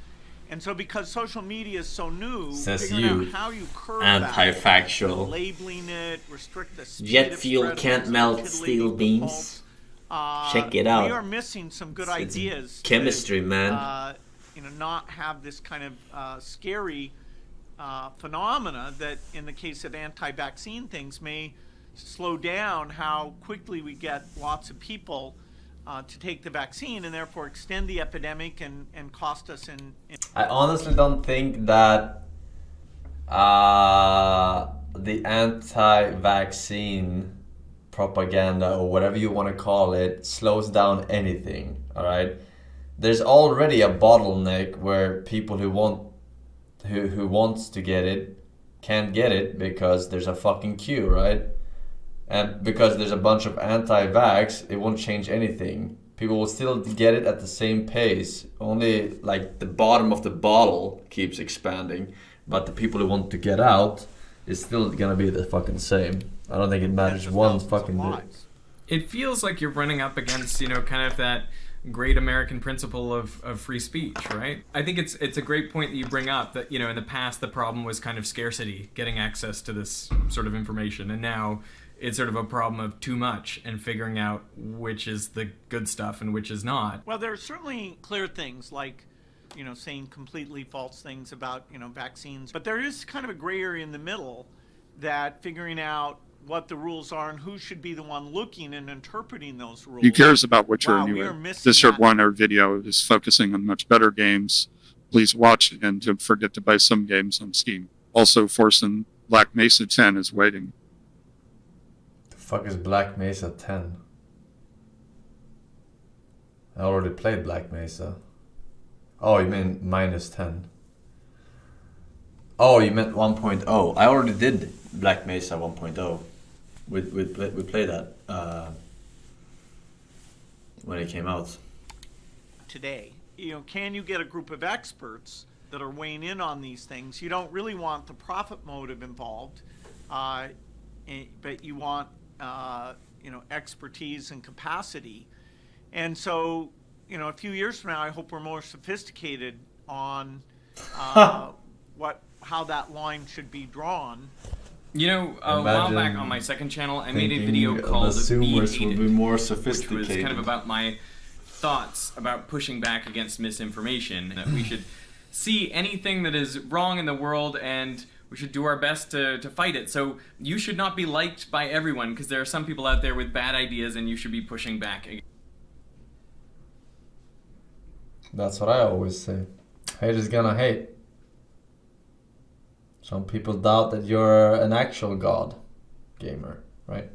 And so because social media is so new, Says figuring you, out how you curb anti-factual. that, labeling it, restrict the speed Jet of fuel spread of can't it, melt leading steel to beams. faults. Check it out. We are missing some good It's ideas. chemistry, to, man. You know, not have this kind of scary phenomena that, in the case of anti-vaccine things, may slow down how quickly we get lots of people to take the vaccine, and therefore extend the epidemic and cost us in I honestly don't think that the anti-vaccine propaganda, or whatever you want to call it, slows down anything. All right, there's already a bottleneck where people who wants to get it can't get it because there's a fucking queue, right? And because there's a bunch of anti-vax, it won't change anything. People will still get it at the same pace. Only like the bottom of the bottle keeps expanding, but the people who want to get out is still gonna be the fucking same. I don't think it matters one fucking bit. It feels like you're running up against, you know, kind of that great American principle of free speech, right? I think it's a great point that you bring up that, you know, in the past the problem was kind of scarcity, getting access to this sort of information, and now it's sort of a problem of too much and figuring out which is the good stuff and which is not. Well, there are certainly clear things like, you know, saying completely false things about, you know, vaccines, but there is kind of a gray area in the middle that figuring out what the rules are and who should be the one looking and interpreting those rules. Who cares about Witcher Wow, we anyway? are missing This that. one video is focusing on much better games. Please watch it, and don't forget to buy some games on Steam. Also, Forsen Black Mesa 10 is waiting. The fuck is Black Mesa 10? I already played Black Mesa. Oh, you mean minus 10? Oh, you meant 1.0. I already did Black Mesa 1.0. We played that when it came out. Today, you know, can you get a group of experts that are weighing in on these things? You don't really want the profit motive involved, but you want you know, expertise and capacity. And so, you know, a few years from now, I hope we're more sophisticated on how that line should be drawn. You know, a while back on my second channel, I made a video called Be Assumers Hated, will be more which sophisticated. was kind of about my thoughts about pushing back against misinformation. That we should see anything that is wrong in the world and we should do our best to fight it. So you should not be liked by everyone because there are some people out there with bad ideas and you should be pushing back. That's what I always say. Haters gonna hate. Some people doubt that you're an actual god gamer, right?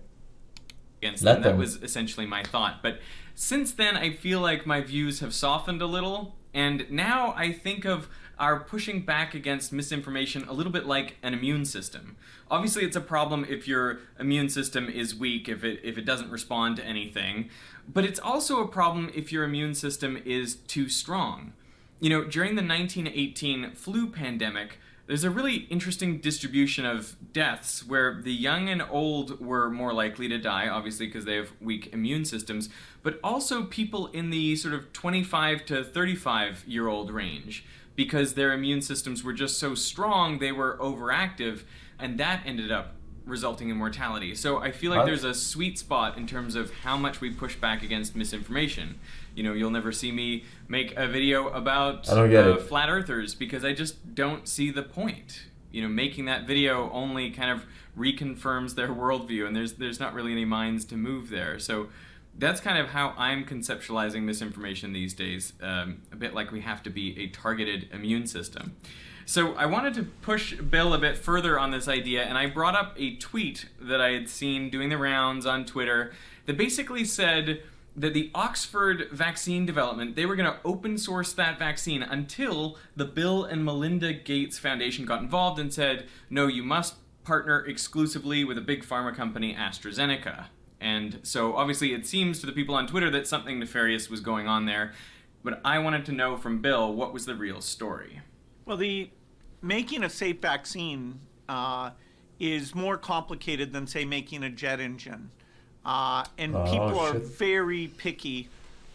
against Let them. That them. was essentially my thought. But since then, I feel like my views have softened a little, and now I think of our pushing back against misinformation a little bit like an immune system. Obviously, it's a problem if your immune system is weak, if it doesn't respond to anything, but it's also a problem if your immune system is too strong. You know, during the 1918 flu pandemic, there's a really interesting distribution of deaths where the young and old were more likely to die, obviously because they have weak immune systems, but also people in the sort of 25 to 35-year-old range, because their immune systems were just so strong, they were overactive, and that ended up resulting in mortality. So I feel like there's a sweet spot in terms of how much we push back against misinformation. You know, you'll never see me make a video about flat earthers because I just don't see the point. You know, making that video only kind of reconfirms their worldview, and there's not really any minds to move there. So that's kind of how I'm conceptualizing misinformation these days, a bit like we have to be a targeted immune system. So I wanted to push Bill a bit further on this idea, and I brought up a tweet that I had seen doing the rounds on Twitter that basically said that the Oxford vaccine development, they were going to open source that vaccine until the Bill and Melinda Gates Foundation got involved and said, no, you must partner exclusively with a big pharma company, AstraZeneca. And so obviously it seems to the people on Twitter that something nefarious was going on there, but I wanted to know from Bill, what was the real story? Well, the making a safe vaccine is more complicated than, say, making a jet engine. And people are very picky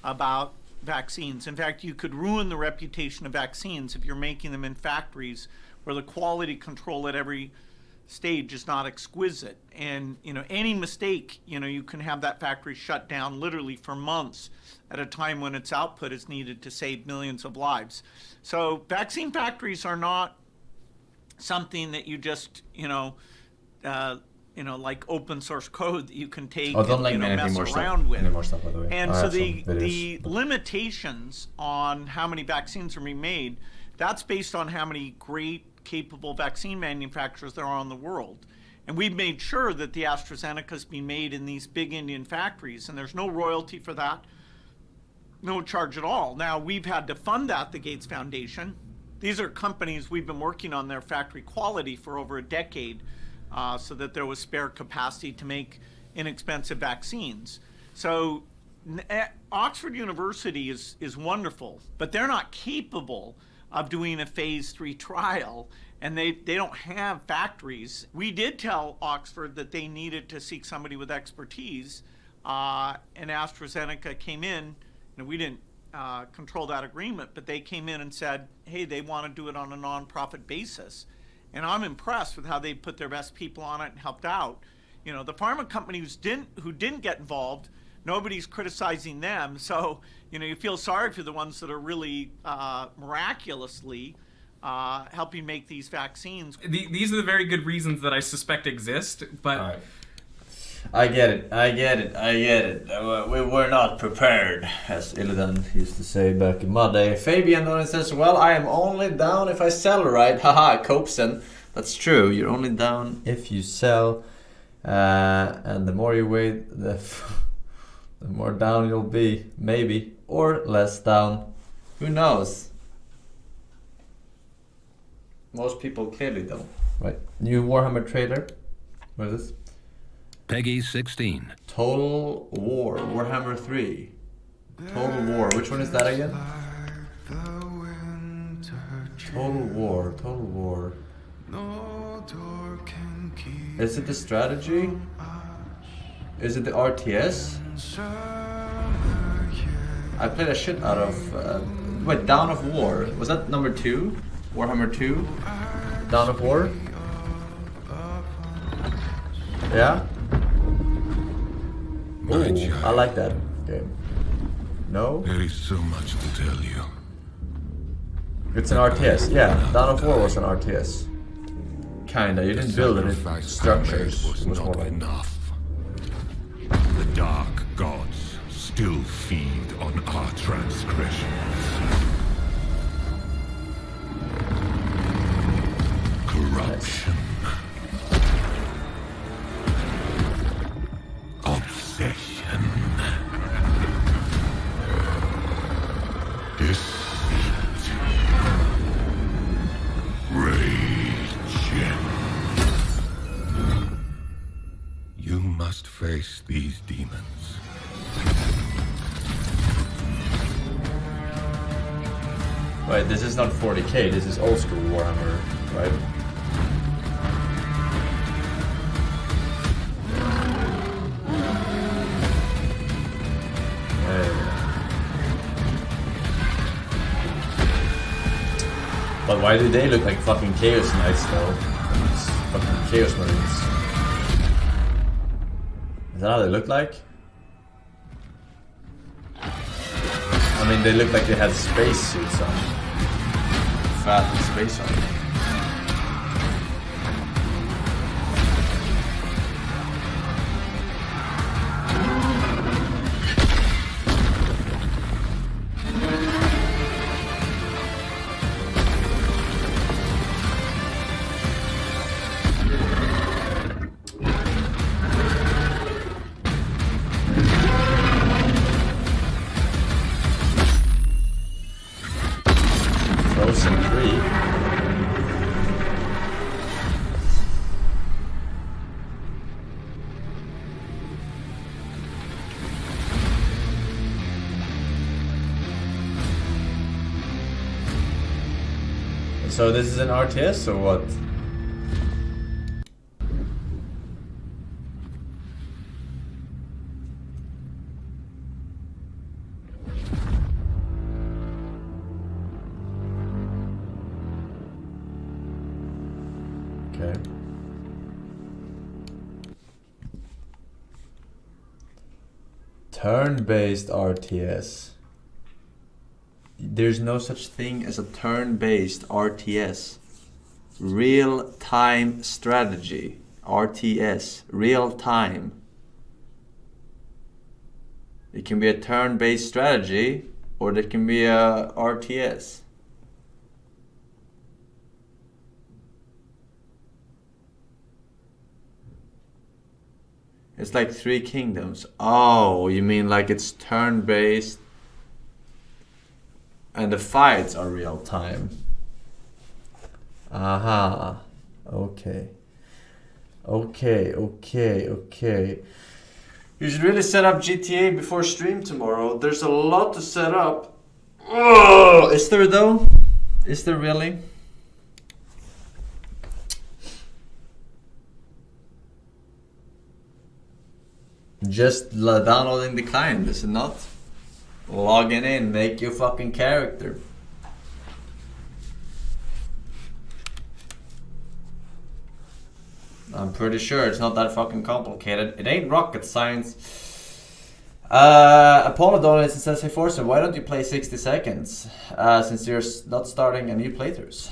about vaccines. In fact, you could ruin the reputation of vaccines if you're making them in factories where the quality control at every stage is not exquisite. And, you know, any mistake, you know, you can have that factory shut down literally for months at a time when its output is needed to save millions of lives. So vaccine factories are not something that you just, like open source code that you can take and mess around with. And so the limitations on how many vaccines are being made, that's based on how many great, capable vaccine manufacturers there are in the world. And we've made sure that the AstraZeneca's been made in these big Indian factories, and there's no royalty for that, no charge at all. Now, we've had to fund that, the Gates Foundation. These are companies we've been working on their factory quality for over a decade, so that there was spare capacity to make inexpensive vaccines. So Oxford University is wonderful, but they're not capable of doing a phase 3 trial, and they don't have factories. We did tell Oxford that they needed to seek somebody with expertise, and AstraZeneca came in, and we didn't control that agreement, but they came in and said, hey, they want to do it on a non-profit basis. And I'm impressed with how they put their best people on it and helped out. You know, the pharma companies who didn't get involved, nobody's criticizing them. So, you know, you feel sorry for the ones that are really miraculously helping make these vaccines. These are the very good reasons that I suspect exist, but... I get it. We were not prepared, as Illidan used to say back in my day. Fabian Donen says, well, I am only down if I sell right. Haha, Copesen. That's true, you're only down if you sell. And the more you wait, the more down you'll be. Maybe. Or less down. Who knows? Most people clearly don't. Right. New Warhammer trailer. What is this? Peggy 16. Total War, Warhammer 3. Total War, which one is that again? Total War. Is it the strategy? Is it the RTS? I played a shit out of... wait, Dawn of War. Was that number 2? Warhammer 2? Dawn of War? Yeah? Ooh, I like that game. No? There is so much to tell you. It's an RTS, yeah. Dawn of War was an RTS. Kinda, you didn't build any structures. Was not enough. The dark gods still feed on our transgressions. Corruption. these demons. Wait, this is not 40k, this is old school Warhammer, right? But why do they look like fucking Chaos Knights though? It's fucking Chaos Marines. Is that how they look like? I mean, they look like they had space suits on. Fat and space on. So this is an RTS or what? Okay. Turn-based RTS. There's no such thing as a turn-based RTS. Real-time strategy. RTS. Real-time. It can be a turn-based strategy, or there can be a RTS. It's like Three Kingdoms. Oh, you mean like it's turn-based and the fights are real time. Aha. Okay. Okay. You should really set up GTA before stream tomorrow. There's a lot to set up. Oh, is there though? Is there really? Just downloading the client, is it not? Logging in, make your fucking character. I'm pretty sure it's not that fucking complicated. It ain't rocket science. Apollo donates and says, hey Forsen, why don't you play 60 seconds? Since you're not starting a new playthroughs.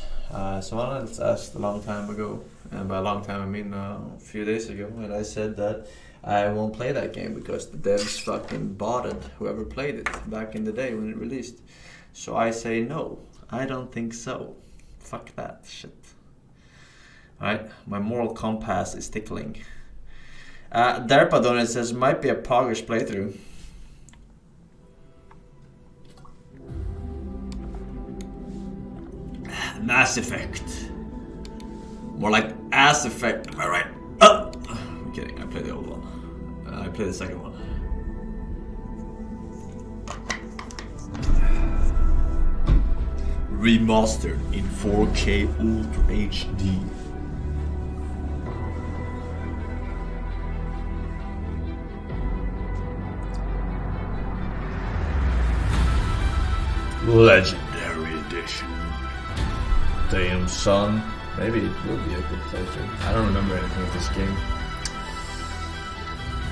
Someone else asked a long time ago, and by a long time I mean a few days ago, and I said that I won't play that game because the devs fucking bought it, whoever played it back in the day when it released. So I say no, I don't think so. Fuck that shit. Alright, my moral compass is tickling. Derpadon says, might be a pogish playthrough. Mass Effect. More like Ass Effect, am I right? I'm kidding, I played the old one. I played the second one. Remastered in 4K Ultra HD. Legendary Edition. Damn son. Maybe it will be a good playthrough. I don't remember anything of this game.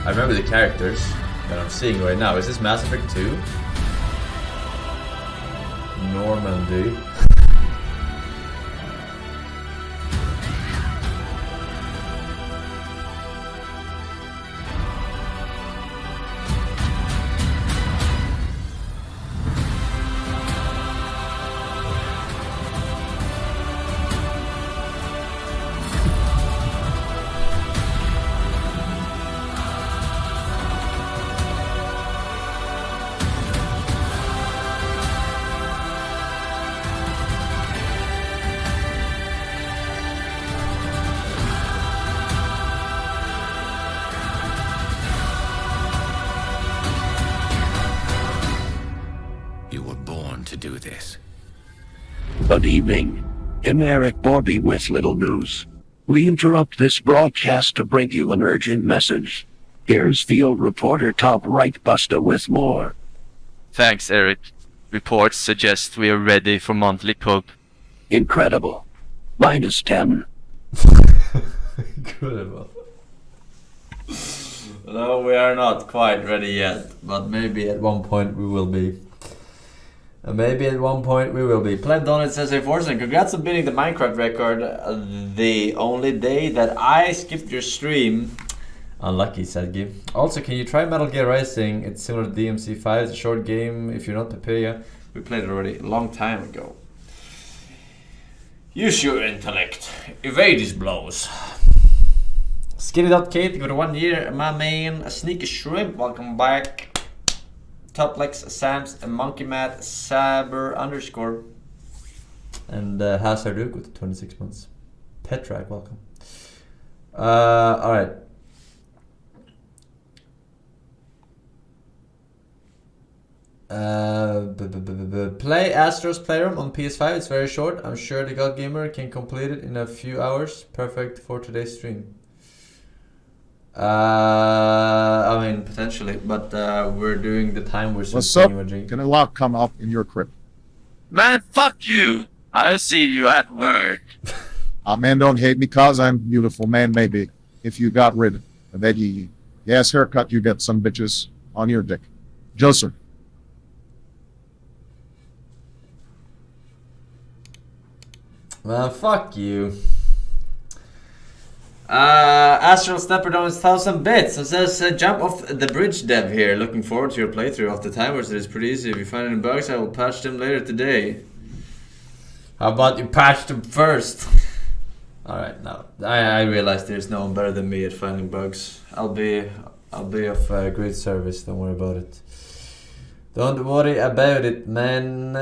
I remember the characters that I'm seeing right now. Is this Mass Effect 2? Normandy. do this. Good evening. I'm Eric Borby with Little News. We interrupt this broadcast to bring you an urgent message. Here's field reporter Top Right Buster with more. Thanks, Eric. Reports suggest we are ready for monthly pub. Incredible. -10. Incredible. No, we are not quite ready yet, but maybe At one point we will be. Maybe at one point we will be. Plant Donut says, hey Forsen, congrats on beating the Minecraft record. The only day that I skipped your stream. Unlucky, said Gib. Also, can you try Metal Gear Rising? It's similar to DMC5. It's a short game if you're not Papaya. We played it already a long time ago. Use your intellect. Evade his blows. Skinny.Kate, good 1 year. My man, a sneaky shrimp, welcome back. Toplex, Sams, and Monkey Matt, Saber _ And Hazarduk with 26 months. Petrak, welcome. Alright. Play Astro's Playroom on PS5. It's very short. I'm sure the God Gamer can complete it in a few hours. Perfect for today's stream. I mean, potentially, but we're doing the time we're What's up? switching. Can a lock come up in your crib? Man, fuck you. I'll see you at work. Man, don't hate me cause I'm beautiful, man. Maybe if you got rid of that ass haircut, you get some bitches on your dick. Joseph. Man, fuck you. Astral Stepper donates 1,000 bits and says, jump off the bridge dev here. Looking forward to your playthrough of the timers. It is pretty easy. If you find any bugs, I will patch them later today. How about you patch them first? Alright, now I realize there's no one better than me at finding bugs. I'll be of great service, don't worry about it. Don't worry about it, men.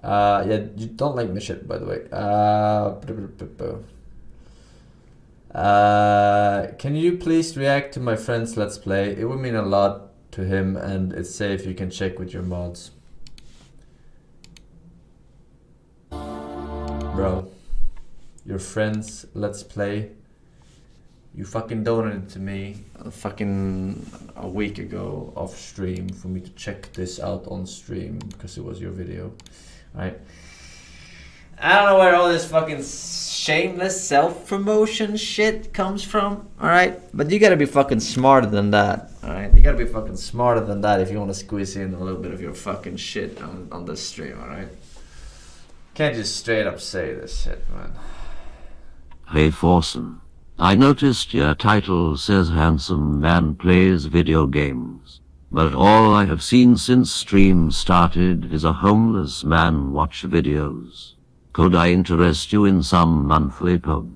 Yeah, you don't like my shit, by the way. Can you please react to my friend's Let's Play? It would mean a lot to him, and it's safe. You can check with your mods. Bro, your friend's Let's Play. You fucking donated to me a week ago off stream for me to check this out on stream because it was your video. Right. I don't know where all this fucking shameless self-promotion shit comes from, alright? But you gotta be fucking smarter than that, alright? You gotta be fucking smarter than that if you wanna squeeze in a little bit of your fucking shit on this stream, alright? Can't just straight up say this shit, man. Hey Forsen, I noticed your title says Handsome Man Plays Video Games. But all I have seen since stream started is a homeless man watch videos. Could I interest you in some monthly pub?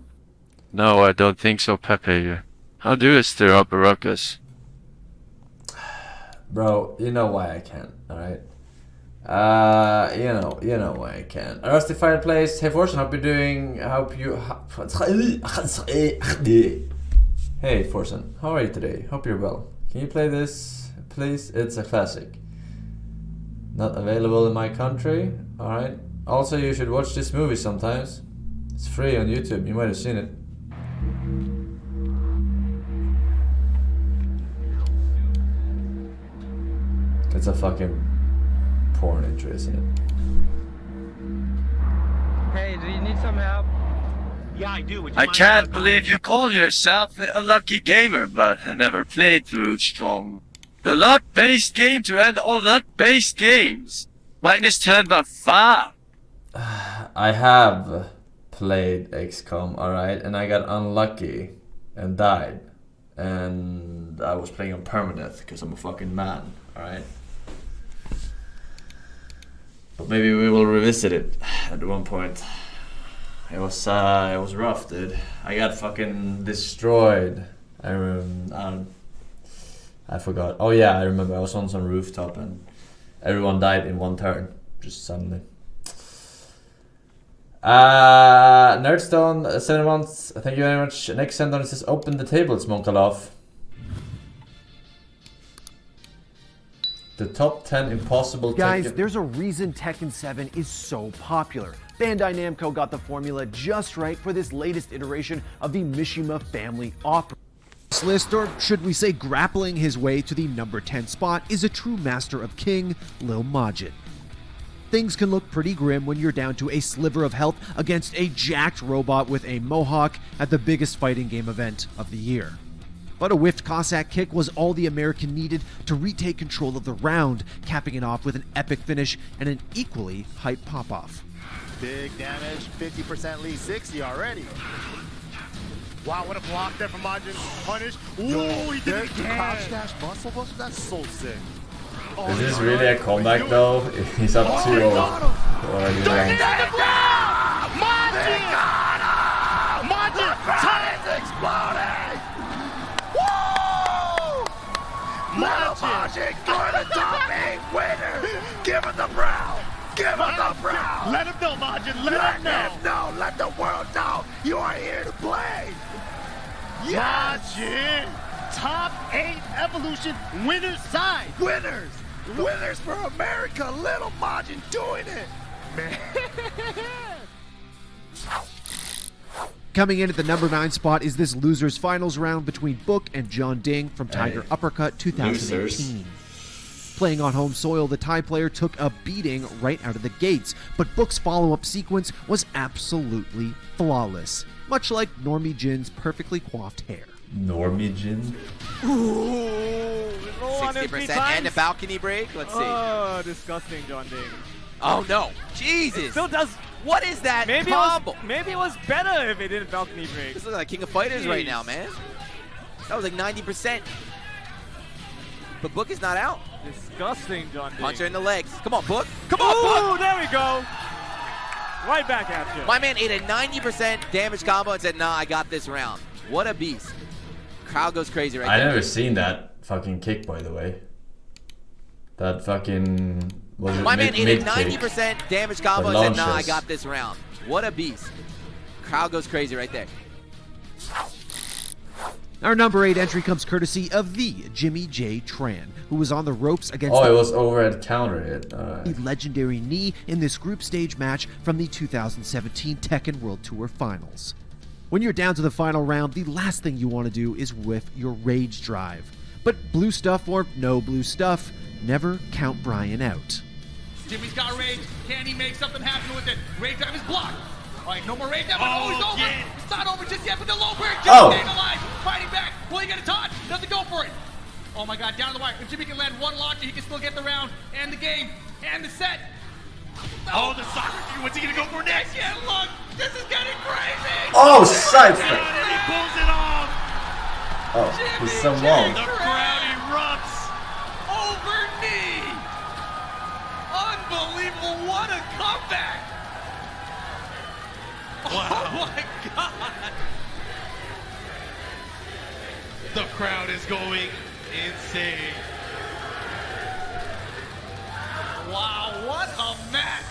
No, I don't think so, Pepe. How do you stir up a ruckus? Bro, you know why I can, alright? You know why I can. Rusty Fireplace, hey Forsen, Hey Forsen, how are you today? Hope you're well. Can you play this? Please, it's a classic. Not available in my country. Alright. Also, you should watch this movie sometimes. It's free on YouTube. You might have seen it. It's a fucking porn intro, isn't it? Hey, do you need some help? Yeah, I do. Would you I mind can't believe you call yourself a lucky gamer, but I never played through strong. The luck-based game to end all luck-based games. -10 by 5. I have played XCOM, alright, and I got unlucky and died. And I was playing on permadeath because I'm a fucking man, alright? But maybe we will revisit it at one point. It was rough, dude. I got fucking destroyed. I forgot. Oh yeah, I remember. I was on some rooftop and everyone died in one turn, just suddenly. Nerdstone, 7 months. Thank you very much. Next send-on says, open the tables, Monkalov. The top 10 impossible Guys, Tekken. there's a reason Tekken 7 is so popular. Bandai Namco got the formula just right for this latest iteration of the Mishima family opera. This list, or should we say grappling his way to the number 10 spot, is a true master of King, Lil Majin. Things can look pretty grim when you're down to a sliver of health against a jacked robot with a mohawk at the biggest fighting game event of the year. But a whiffed Cossack kick was all the American needed to retake control of the round, capping it off with an epic finish and an equally hype pop-off. Big damage, 50% lead, 60 already. Wow, what a block there from Majin. Punish. Ooh, he did it again. Crouch dash muscle buster, that's so sick. Oh, Is this really a comeback though? He's up 2-0. Already ranked. Majin! Majin! Time is exploding! Woo! Majin going to top 8 winner! Give him the brown! Give him the brown! Let him know, Majin! Let him know! Let the world know you are here to play! Yes! Majin! Top 8 Evolution winners side! Winners! Winners for America! Little Majin doing it! Man! Coming in at the number 9 spot is this losers finals round between Book and John Ding from Tiger Uppercut 2018. Losers. Playing on home soil, the Thai player took a beating right out of the gates, but Book's follow-up sequence was absolutely flawless, much like Normie Jin's perfectly coiffed hair. Normie Jin? Ooh, 60% and a balcony break. Let's see. Oh, disgusting, John Ding. Oh no, Jesus! It still does. What is that combo? Maybe it was better if it didn't balcony break. This looks like King of Fighters right now, man. That was like 90%. But Book is not out. Disgusting, John Ding. Punch her in the legs. Come on, Book. Come on, Book. There we go. Right back at you. My man ate a 90% damage combo and said, nah, I got this round. What a beast. Crowd goes crazy right I there. never seen that fucking kick, by the way. That fucking... Was it My man ate a mid-kick? 90% damage combo and said, nah, I got this round. What a beast. Crowd goes crazy right there. Our number 8 entry comes courtesy of the Jimmy J. Tran, who was on the ropes against Oh, it was over at counter hit. a legendary knee in this group stage match from the 2017 Tekken World Tour Finals. When you're down to the final round, the last thing you want to do is whiff your rage drive. But blue stuff or no blue stuff, never count Brian out. Jimmy's got rage. Can he make something happen with it? Rage drive is blocked. All right, no more rage drive. Oh, it's over. Yeah. It's not over just yet, but the low bird. Jimmy staying alive. Fighting back. Will he get a taunt? Doesn't go for it. Oh my God, down to the wire. If Jimmy can land one launcher, he can still get the round and the game and the set. Oh, the soccer dude. What's he gonna go for next? Yeah, look. This is getting crazy. Oh, side flip. And he pulls it off. Oh, he's so long. The crowd erupts over knee. Unbelievable. What a comeback. Wow. Oh my God. The crowd is going insane. Wow, what a match.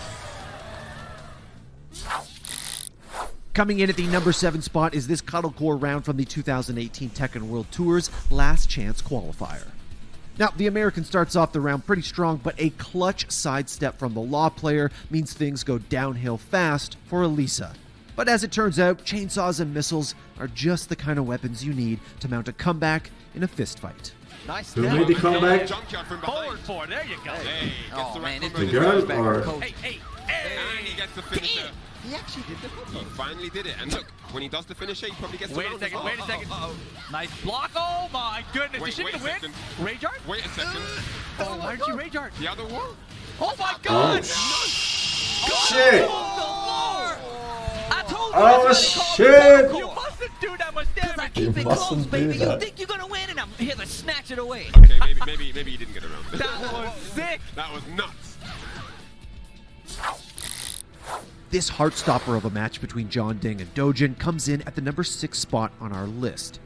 Coming in at the number 7 spot is this Cuddlecore round from the 2018 Tekken World Tour's Last Chance qualifier. Now, the American starts off the round pretty strong, but a clutch sidestep from the Law player means things go downhill fast for Elisa. But as it turns out, chainsaws and missiles are just the kind of weapons you need to mount a comeback in a fistfight. Nice. Who made the comeback? Forward four. There you go. Hey, Oh man, this The dude girl is back or- coach. hey. And he gets the finisher. He actually did the combo. He finally did it. And look, when he does the finisher, he probably gets the Wait a round. second, wait a second. Uh-oh. Nice block. Oh my goodness. Wait, Is she wait gonna a win? second. Rage art? Wait a second. Oh, why did she rage art? The other one? Oh my God. Shit! I told you Oh, that's what shit. they call it. You mustn't do that much damage. I keep it close, mustn't do baby. You that. think you're gonna win, and I'm here to snatch it away. Okay, maybe he didn't get around. That was sick. That was nuts. This heartstopper of a match between John Ding and Dojin comes in at the number 6 spot on our list.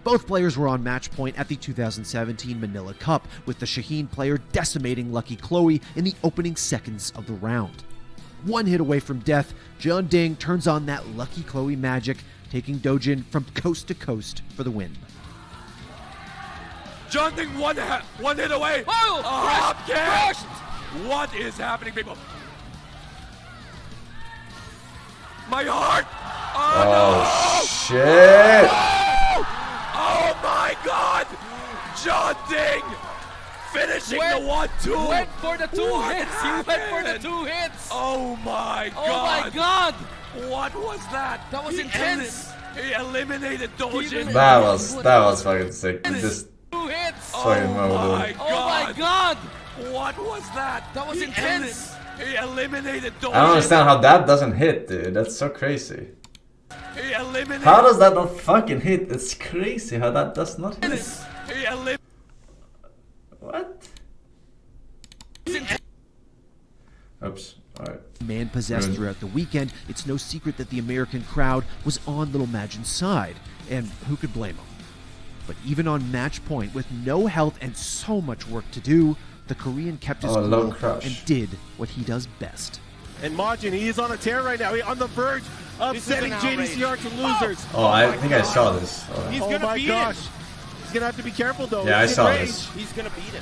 Both players were on match point at the 2017 Manila Cup, with the Shaheen player decimating Lucky Chloe in the opening seconds of the round. One hit away from death, John Ding turns on that Lucky Chloe magic, taking Dojin from coast to coast for the win. John Ding one hit away. Oh, hop kick. crush. What is happening, people? My heart. Oh, shit. Oh my God. John Ding finishing the 1-2. Went for the two hits. Happened? He went for the two hits. Oh my God. Oh my God. What was that? That was intense. He eliminated Dojin. That was fucking sick. Just Two hits. fucking Oh my mode. Oh my God. What was that? That was intense. He eliminated Dojin. I don't understand how that doesn't hit, dude. That's so crazy. He eliminated. How does that not fucking hit? It's crazy how that does not hit. He eliminated. What? Oops. Alright. Man possessed throughout the weekend, it's no secret that the American crowd was on Little Majin's side, and who could blame him? But even on match point, with no health and so much work to do, the Korean kept his cool and did what he does best. And Majin, he is on a tear right now. He's on the verge of setting JDCR to losers. Oh, I think I saw this. He's gonna beat it. He's gonna have to be careful though. Yeah, I He's saw in range. this. He's gonna beat it.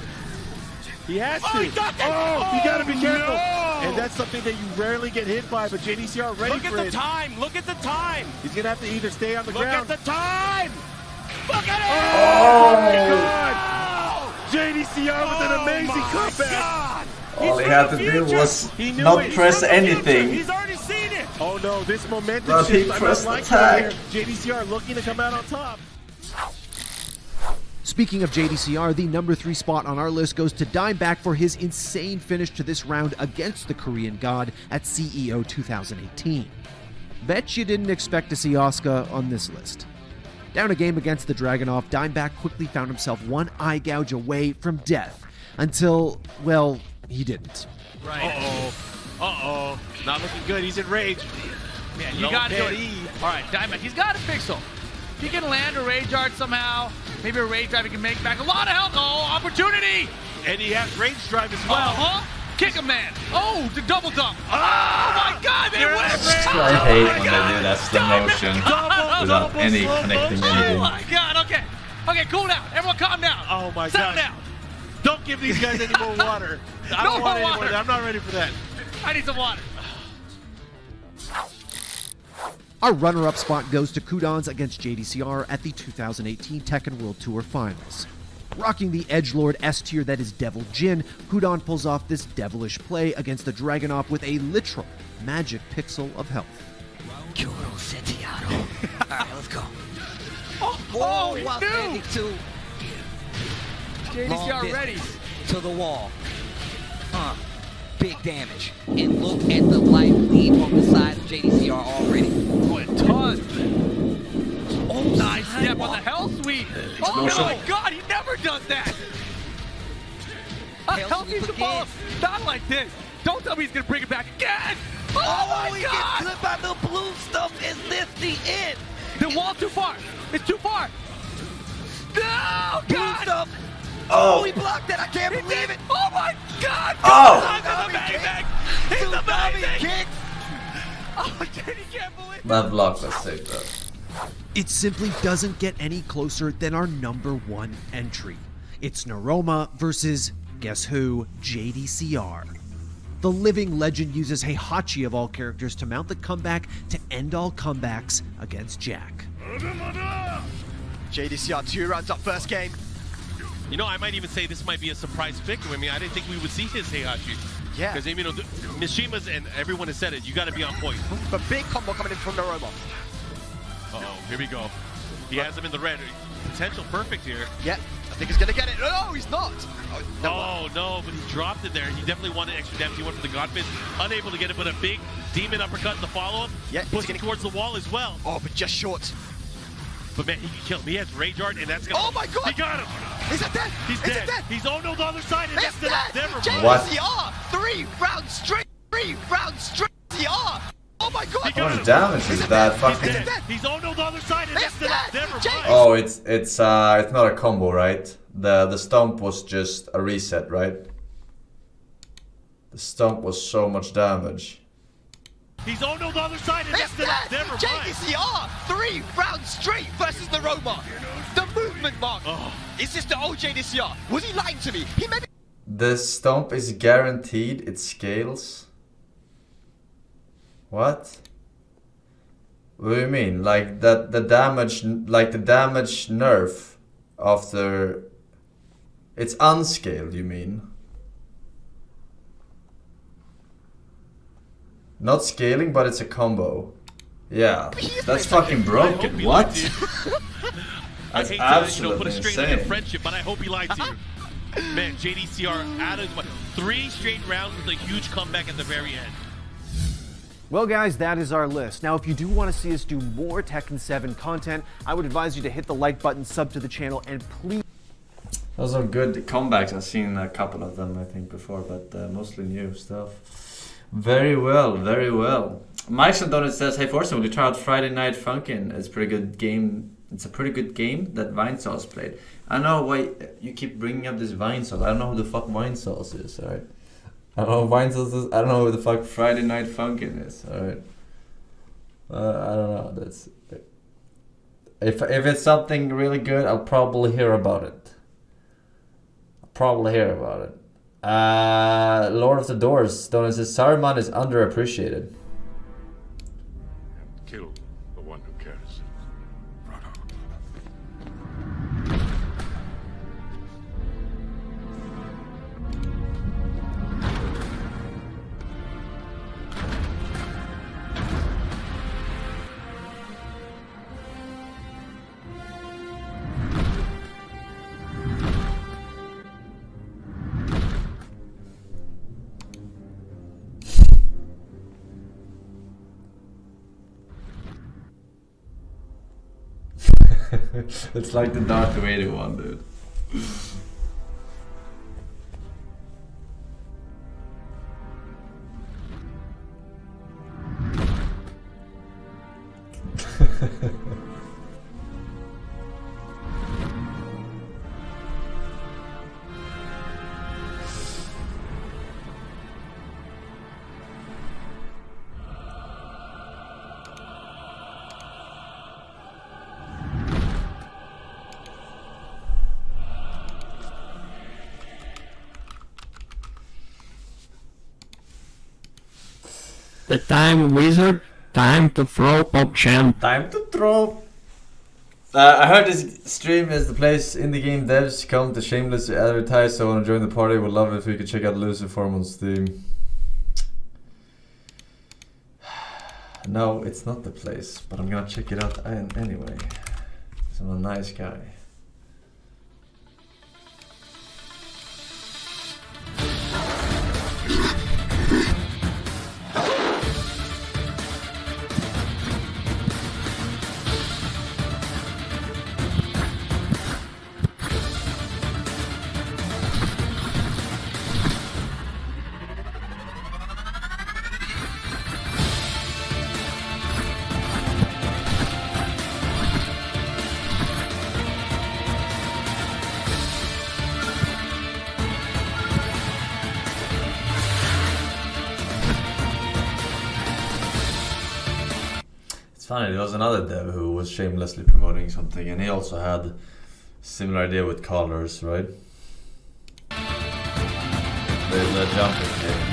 He has to. Oh, he got that. Oh, you gotta be careful. No. And that's something that you rarely get hit by, but JDCR ready Look for at it. the time. Look at the time. He's gonna have to either stay on the Look ground. at the time. Look at it. Oh my God! JDCR with an amazing comeback. All he had to do was not press anything. He's already seen it. Oh no, this momentum But he shift. pressed like attack. JDCR looking to come out on top. Speaking of JDCR, the number 3 spot on our list goes to Dimeback for his insane finish to this round against the Korean God at CEO 2018. Bet you didn't expect to see Asuka on this list. Down a game against the Dragunov, Dimeback quickly found himself one eye gouge away from death. Until, well, he didn't. Right. Uh-oh. Not looking good. He's in rage. Man, you gotta do it. All right, Diamond, he's got a pixel. If he can land a rage art somehow, maybe a rage drive he can make back a lot of health. Oh, opportunity! And he has range drive as well. Kick him, man. Oh, the double dump. Oh my God, they whipped. I hate when they do that slow motion without any connecting Oh anything. my God, okay. Okay, cool down. Everyone calm down. Oh my Settle God. down. Don't give these guys any more water. I No don't want more any more. water. I'm not ready for that. I need some water. Our runner-up spot goes to Kudons against JDCR at the 2018 Tekken World Tour Finals. Rocking the edgelord S tier that is Devil Jin, Kudon pulls off this devilish play against the Dragunov with a literal magic pixel of health. Alright, let's go. Oh, he while knew. standing to long JDCR distance ready. to the wall. Big damage. And look at the life lead on the side of JDCR already. Oh, a ton. Oh, nice step on the health sweep. Oh my God, he never does that. A health sweep the ball. Not like this. Don't tell me he's gonna bring it back again. Oh my he God. gets clipped by the blue stuff and lifts the end. The wall's too far. It's too far. No, Blue God. stuff. Oh. He blocked it. I can't believe it. Oh my God. Oh. He's amazing. He's amazing. Kicks. Oh, JD can't believe it. That block was sick though. It simply doesn't get any closer than our number 1 entry. It's Naroma versus, guess who, JDCR. The living legend uses Heihachi of all characters to mount the comeback to end all comebacks against Jack. JDCR 2 runs up first game. You know, I might even say this might be a surprise victory. I mean, I didn't think we would see his Heihachi. Yeah. Because, you know, Mishima's and everyone has said it, you got to be on point. But big combo coming in from Naroma. Uh-oh, here we go. He has him in the red. Potential perfect here. Yeah, I think he's going to get it. No, he's not. Oh, no, but he dropped it there. He definitely wanted extra damage. He went for the God Fist. Unable to get it, but a big demon uppercut to follow him. Yeah, pushing towards the wall as well. Oh, but just short. But man, he can kill him. He has Rage Art, and that's gonna. Oh my God! He got him. Is it dead? He's Is dead. it dead? He's on the other side, and It's that's dead. never JDCR 3 rounds straight. 3 rounds straight. JDCR. Oh my God! How much damage is that fucking? He's on the other side, and that's never mind. Oh, it's not a combo, right? The stomp was just a reset, right? The stomp was so much damage. He's on the other side, and It's that's dead. never mind. JDCR 3 rounds straight versus the Roma. The movement movement, Mark. Is this the OJ this year? Was he lying to me? He made The stomp is guaranteed. It scales. What? What do you mean? Like that the damage nerf after it's unscaled, you mean? Not scaling, but it's a combo. Yeah, that's fucking broken. What? That's I hate to, absolutely put a string in insane. your friendship, but I hope he lied to you. Man, JDCR out of 3 straight rounds with a huge comeback at the very end. Well guys, that is our list. Now if you do want to see us do more Tekken 7 content, I would advise you to hit the like button, sub to the channel, and please... Those are good comebacks. I've seen a couple of them I think before, but mostly new stuff. Very well, very well. Mike's Donut says, hey Forsen, will you try out Friday Night Funkin'? It's a pretty good game. It's a pretty good game that Vinesauce played. I know why you keep bringing up this Vinesauce. I don't know who the fuck Vinesauce is, alright? I don't know who Vinesauce is. I don't know who the fuck Friday Night Funkin' is, alright? I don't know. That's if it's something really good, I'll probably hear about it. Lord of the Doors, Donut says Saruman is underappreciated. Kill the one who cares. It's like the Darth Vader one, dude. The time wizard, time to throw PogChamp. Time to throw. I heard this stream is the place indie game devs come to shamelessly advertise, so I want to join the party. Would love it if we could check out Luciform on Steam. No, it's not the place, but I'm gonna check it out anyway. 'Cause I'm a nice guy. It's funny, there was another dev who was shamelessly promoting something, and he also had a similar idea with colors, right? The jumping game.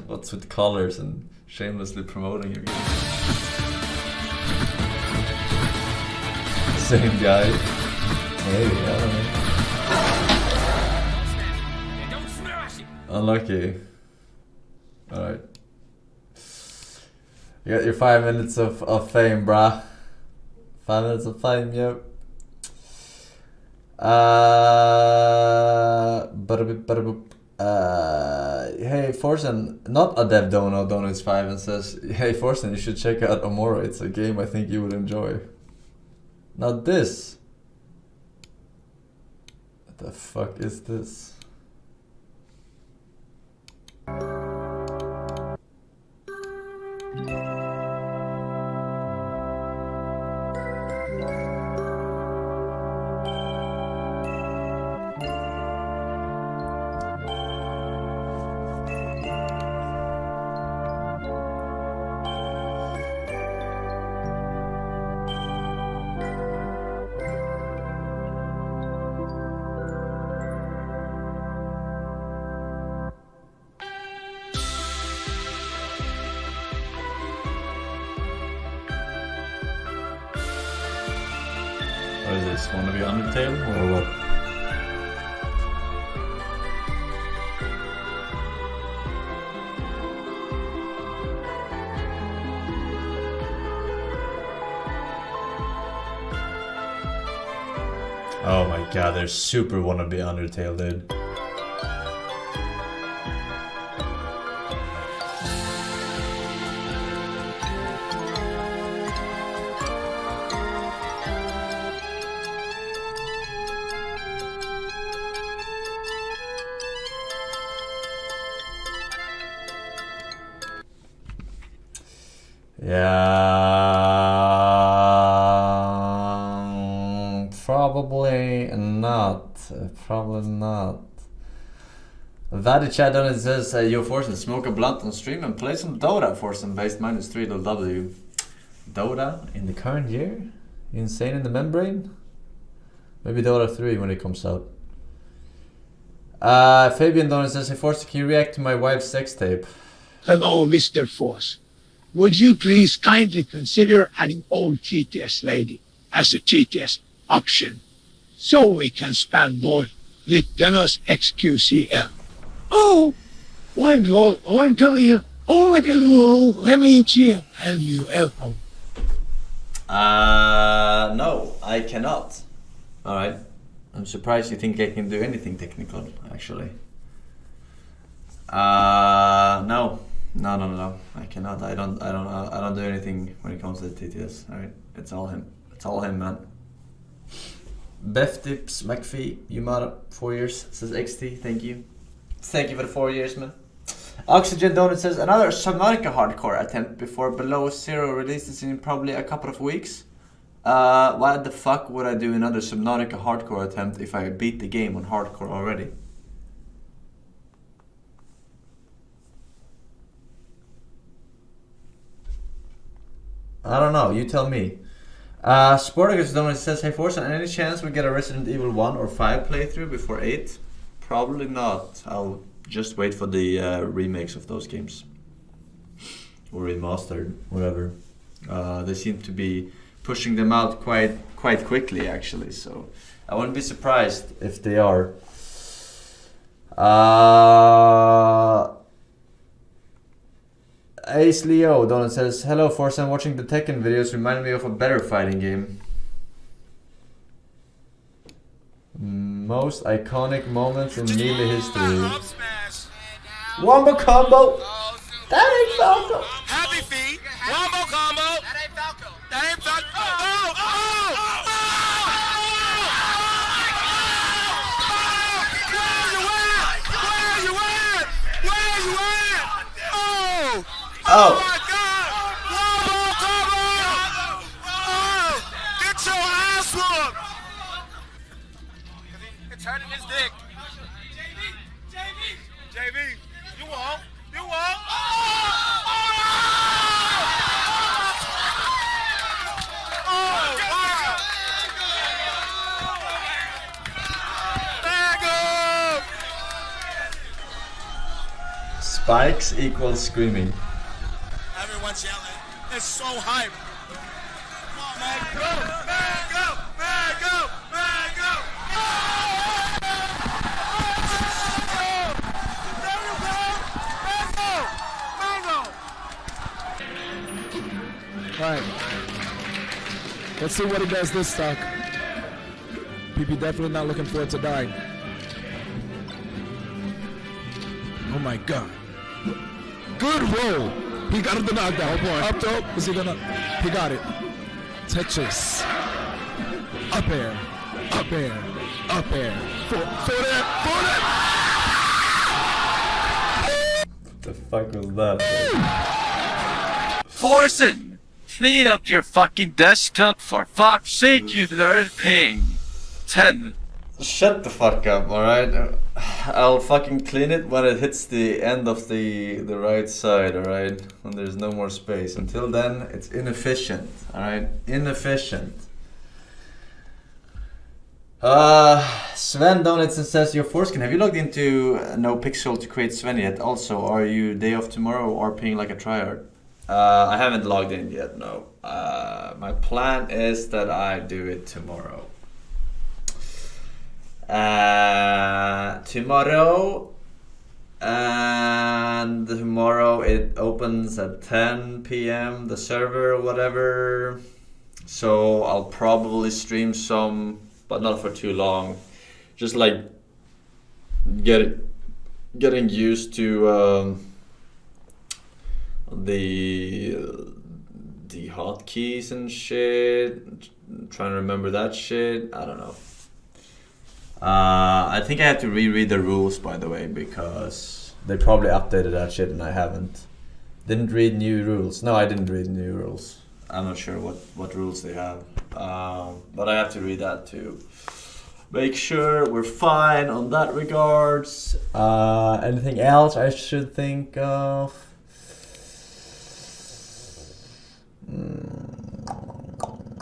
What's with colors and shamelessly promoting your game? Same guy. Maybe, I don't know. Unlucky. Alright. You got your 5 minutes of fame, brah. 5 minutes of fame, yep. Hey Forsen, not a dev donates 5 and says, hey Forsen, you should check out OMORI. It's a game I think you would enjoy. Not this. What the fuck is this? is this? Wanna be Undertale or what? Oh my god, they're super wanna be Undertale, dude. Yeah, probably not. Probably not. Vadi chat on it says, yo Forsen, smoke a blunt on stream and play some Dota. Forsen based -3 Dota in the current year? Insane in the membrane? Maybe Dota 3 when it comes out. Fabian Donner says, hey Forsen, can you react to my wife's sex tape? Hello, Mr. Force. Would you please kindly consider adding old TTS lady as a TTS option so we can spam more Litmus XQCL? Oh, one goal, one you. Oh, let me chill. LUL. No, I cannot. Alright. I'm surprised you think I can do anything technical, actually. No. No. I cannot. I don't do anything when it comes to the TTS. Alright. It's all him. It's all him, man. Beth Tips, McPhee, Yumara, 4 years, says XT, thank you. Thank you for the 4 years, man. Oxygen Donut says, another Subnautica hardcore attempt before Below Zero releases in probably a couple of weeks. Why the fuck would I do another Subnautica hardcore attempt if I beat the game on hardcore already? I don't know, you tell me. Sporticus Donut says, hey Forsen, any chance we get a Resident Evil 1 or 5 playthrough before 8? Probably not. I'll just wait for the remakes of those games. Or remastered, whatever. They seem to be pushing them out quite quickly actually, so I wouldn't be surprised if they are. Ace Leo Donut says, hello Forsen, watching the Tekken videos reminded me of a better fighting game. Most iconic moments in melee history. Wombo combo! That ain't Falco! Happy feet! Wombo combo! That ain't Falco! That ain't Falco! Oh! My God! Wombo combo! Oh! Get your ass whooped! It's hurting his dick. JV, you won't. You won't. Spikes equals screaming. Everyone's yelling. It's so hype. Come on, man. Go! Man, go! Man, go! Man, go! Alright. Let's see what he does this stock. PP definitely not looking forward to dying. Oh my god. Good roll! He got him the knockdown. Oh boy. Up throw. Is he gonna? He got it. Tetris. Up air. Up air. Up air. For that. For that. What the fuck was that? Forsen! Clean up your fucking desktop for fuck's sake, you nerd ping. 10. Shut the fuck up, alright? I'll fucking clean it when it hits the end of the right side, alright? When there's no more space. Until then, it's inefficient, alright? Inefficient. Sven Donuts and says, your foreskin, have you logged into No Pixel to create Sven yet? Also, are you day off tomorrow or paying like a tryhard? I haven't logged in yet, no. My plan is that I do it tomorrow. tomorrow, and tomorrow it opens at 10 p.m. the server or whatever. So I'll probably stream some, but not for too long. Just like getting used to the hotkeys and shit. Trying to remember that shit. I don't know. I think I have to reread the rules, by the way, because they probably updated that shit and I haven't. Didn't read new rules. No, I didn't read new rules. I'm not sure what rules they have. But I have to read that too. Make sure we're fine on that regards. Anything else I should think of?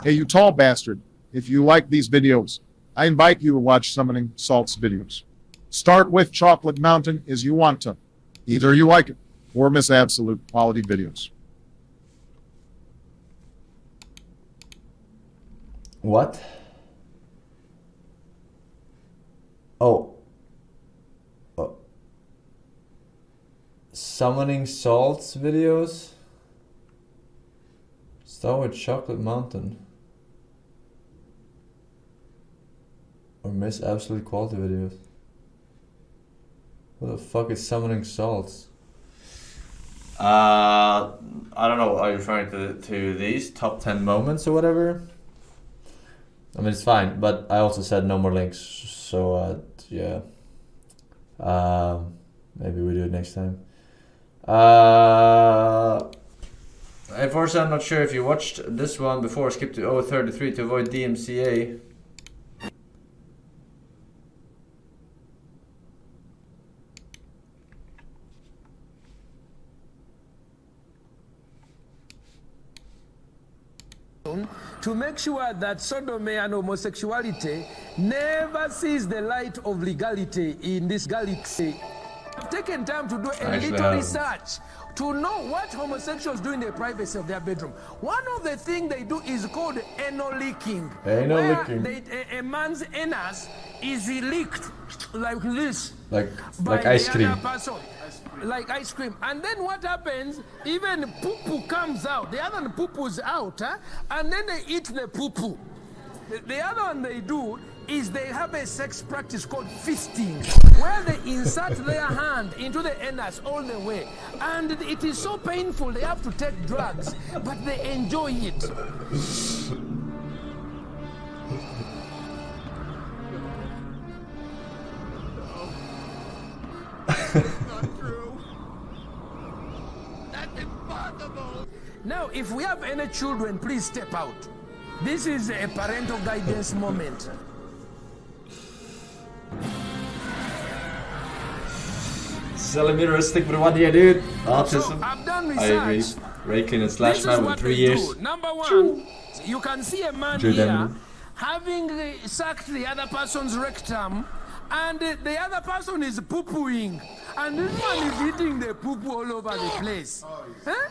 Hey, you tall bastard. If you like these videos, I invite you to watch Summoning Salt's videos. Start with Chocolate Mountain as you want to. Either you like it or miss absolute quality videos. What? Oh. Summoning Salt's videos? Start with Chocolate Mountain. Or miss absolute quality videos. What the fuck is Summoning Salts? I don't know. Are you referring to these top 10 moments or whatever? I mean, it's fine, but I also said no more links. So yeah. Maybe we do it next time. Hey Forsen, I'm not sure if you watched this one before. Skip to 033 to avoid DMCA. To make sure that sodomy and homosexuality never sees the light of legality in this galaxy. I've taken time to do a little research to know what homosexuals do in the privacy of their bedroom. One of the things they do is called anal licking. Where a man's anus is licked like this. Like ice cream. Like ice cream. And then what happens, even poo-poo comes out. The other poo-poo's out, and then they eat the poo-poo. The other one they do is they have a sex practice called fisting, where they insert their hand into the anus all the way. And it is so painful, they have to take drugs, but they enjoy it. Now, if we have any children, please step out. This is a parental guidance moment. Centimeter stick with 1 year, dude. Autism. So, I've done I agree. research. Rayclean and Slashman with 3 years. Number one, you can see a man here having sucked the other person's rectum, and the other person is poo-pooing, and this one is eating the poo-poo all over the place. Huh?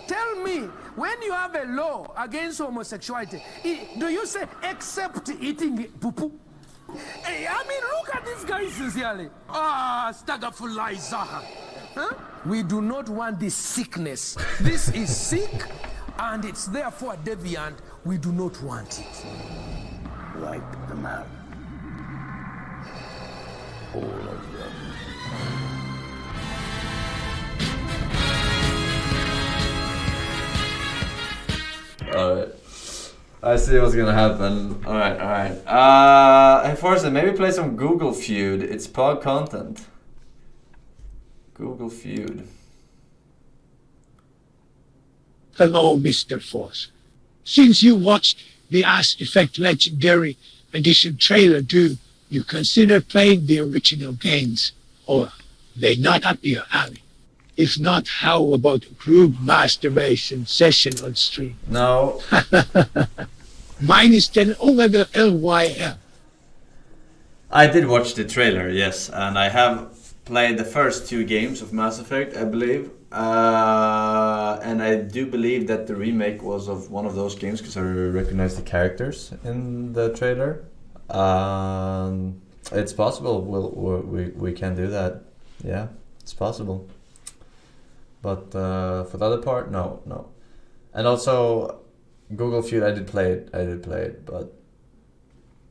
Tell me, when you have a law against homosexuality, do you say except eating poo-poo? Hey, I mean, look at this guy sincerely. Staggerfulizer. Huh? We do not want this sickness. This is sick, and it's therefore deviant. We do not want it. Wipe them out. All of them. Alright. I see what's gonna happen. Alright. Hey Forsen, maybe play some Google Feud. It's pod content. Google Feud. Hello, Mr. Forsen. Since you watched the Ass Effect Legendary Edition trailer, do you consider playing the original games? Or they not up your alley? If not, how about a group masturbation session on stream? No. Minus 10 Omega LYL. I did watch the trailer, yes, and I have played the first 2 games of Mass Effect, I believe. And I do believe that the remake was of one of those games because I recognize the characters in the trailer. It's possible. We can do that. Yeah, it's possible. But for the other part, no. And also, Google Feud, I did play it, but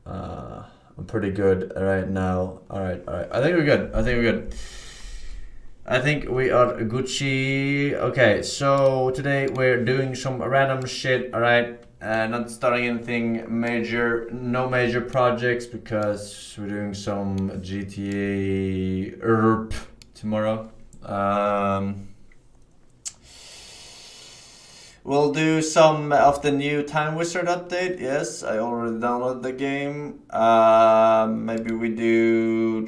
I'm pretty good right now. All right. I think we're good. I think we are Gucci. Okay, so today we're doing some random shit. All right. Not starting anything major, no major projects because we're doing some GTA ERP tomorrow. We'll do some of the new Time Wizard update. Yes, I already downloaded the game. Maybe we do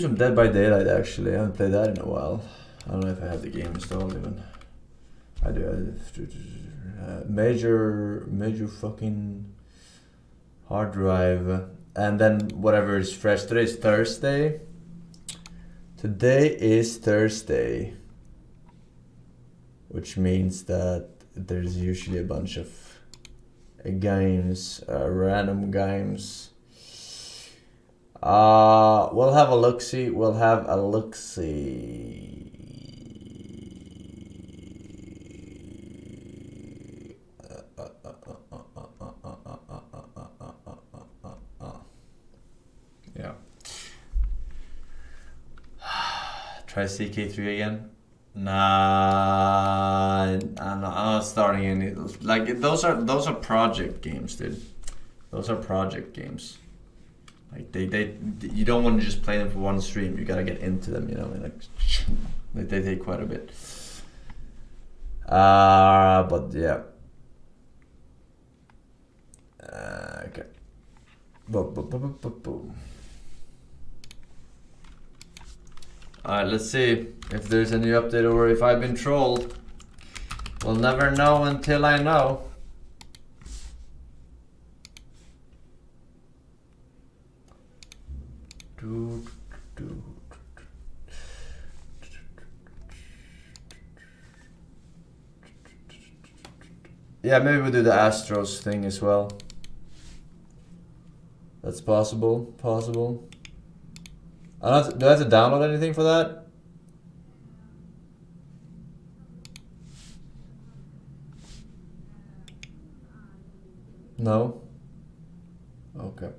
some Dead by Daylight actually. I haven't played that in a while. I don't know if I have the game installed even. I do. Major fucking hard drive, and then whatever is fresh. Today is Thursday, which means that there's usually a bunch of games, random games. We'll have a look-see. Yeah. Try CK3 again. Nah, I'm not starting any. Like those are project games, dude. Those are project games. Like they you don't want to just play them for one stream. You gotta get into them, you know. Like they take quite a bit. But yeah. Okay. Alright, let's see if there's a new update or if I've been trolled. We'll never know until I know. Yeah, maybe we'll do the Astros thing as well. That's possible. Do I have to download anything for that? No? Okay.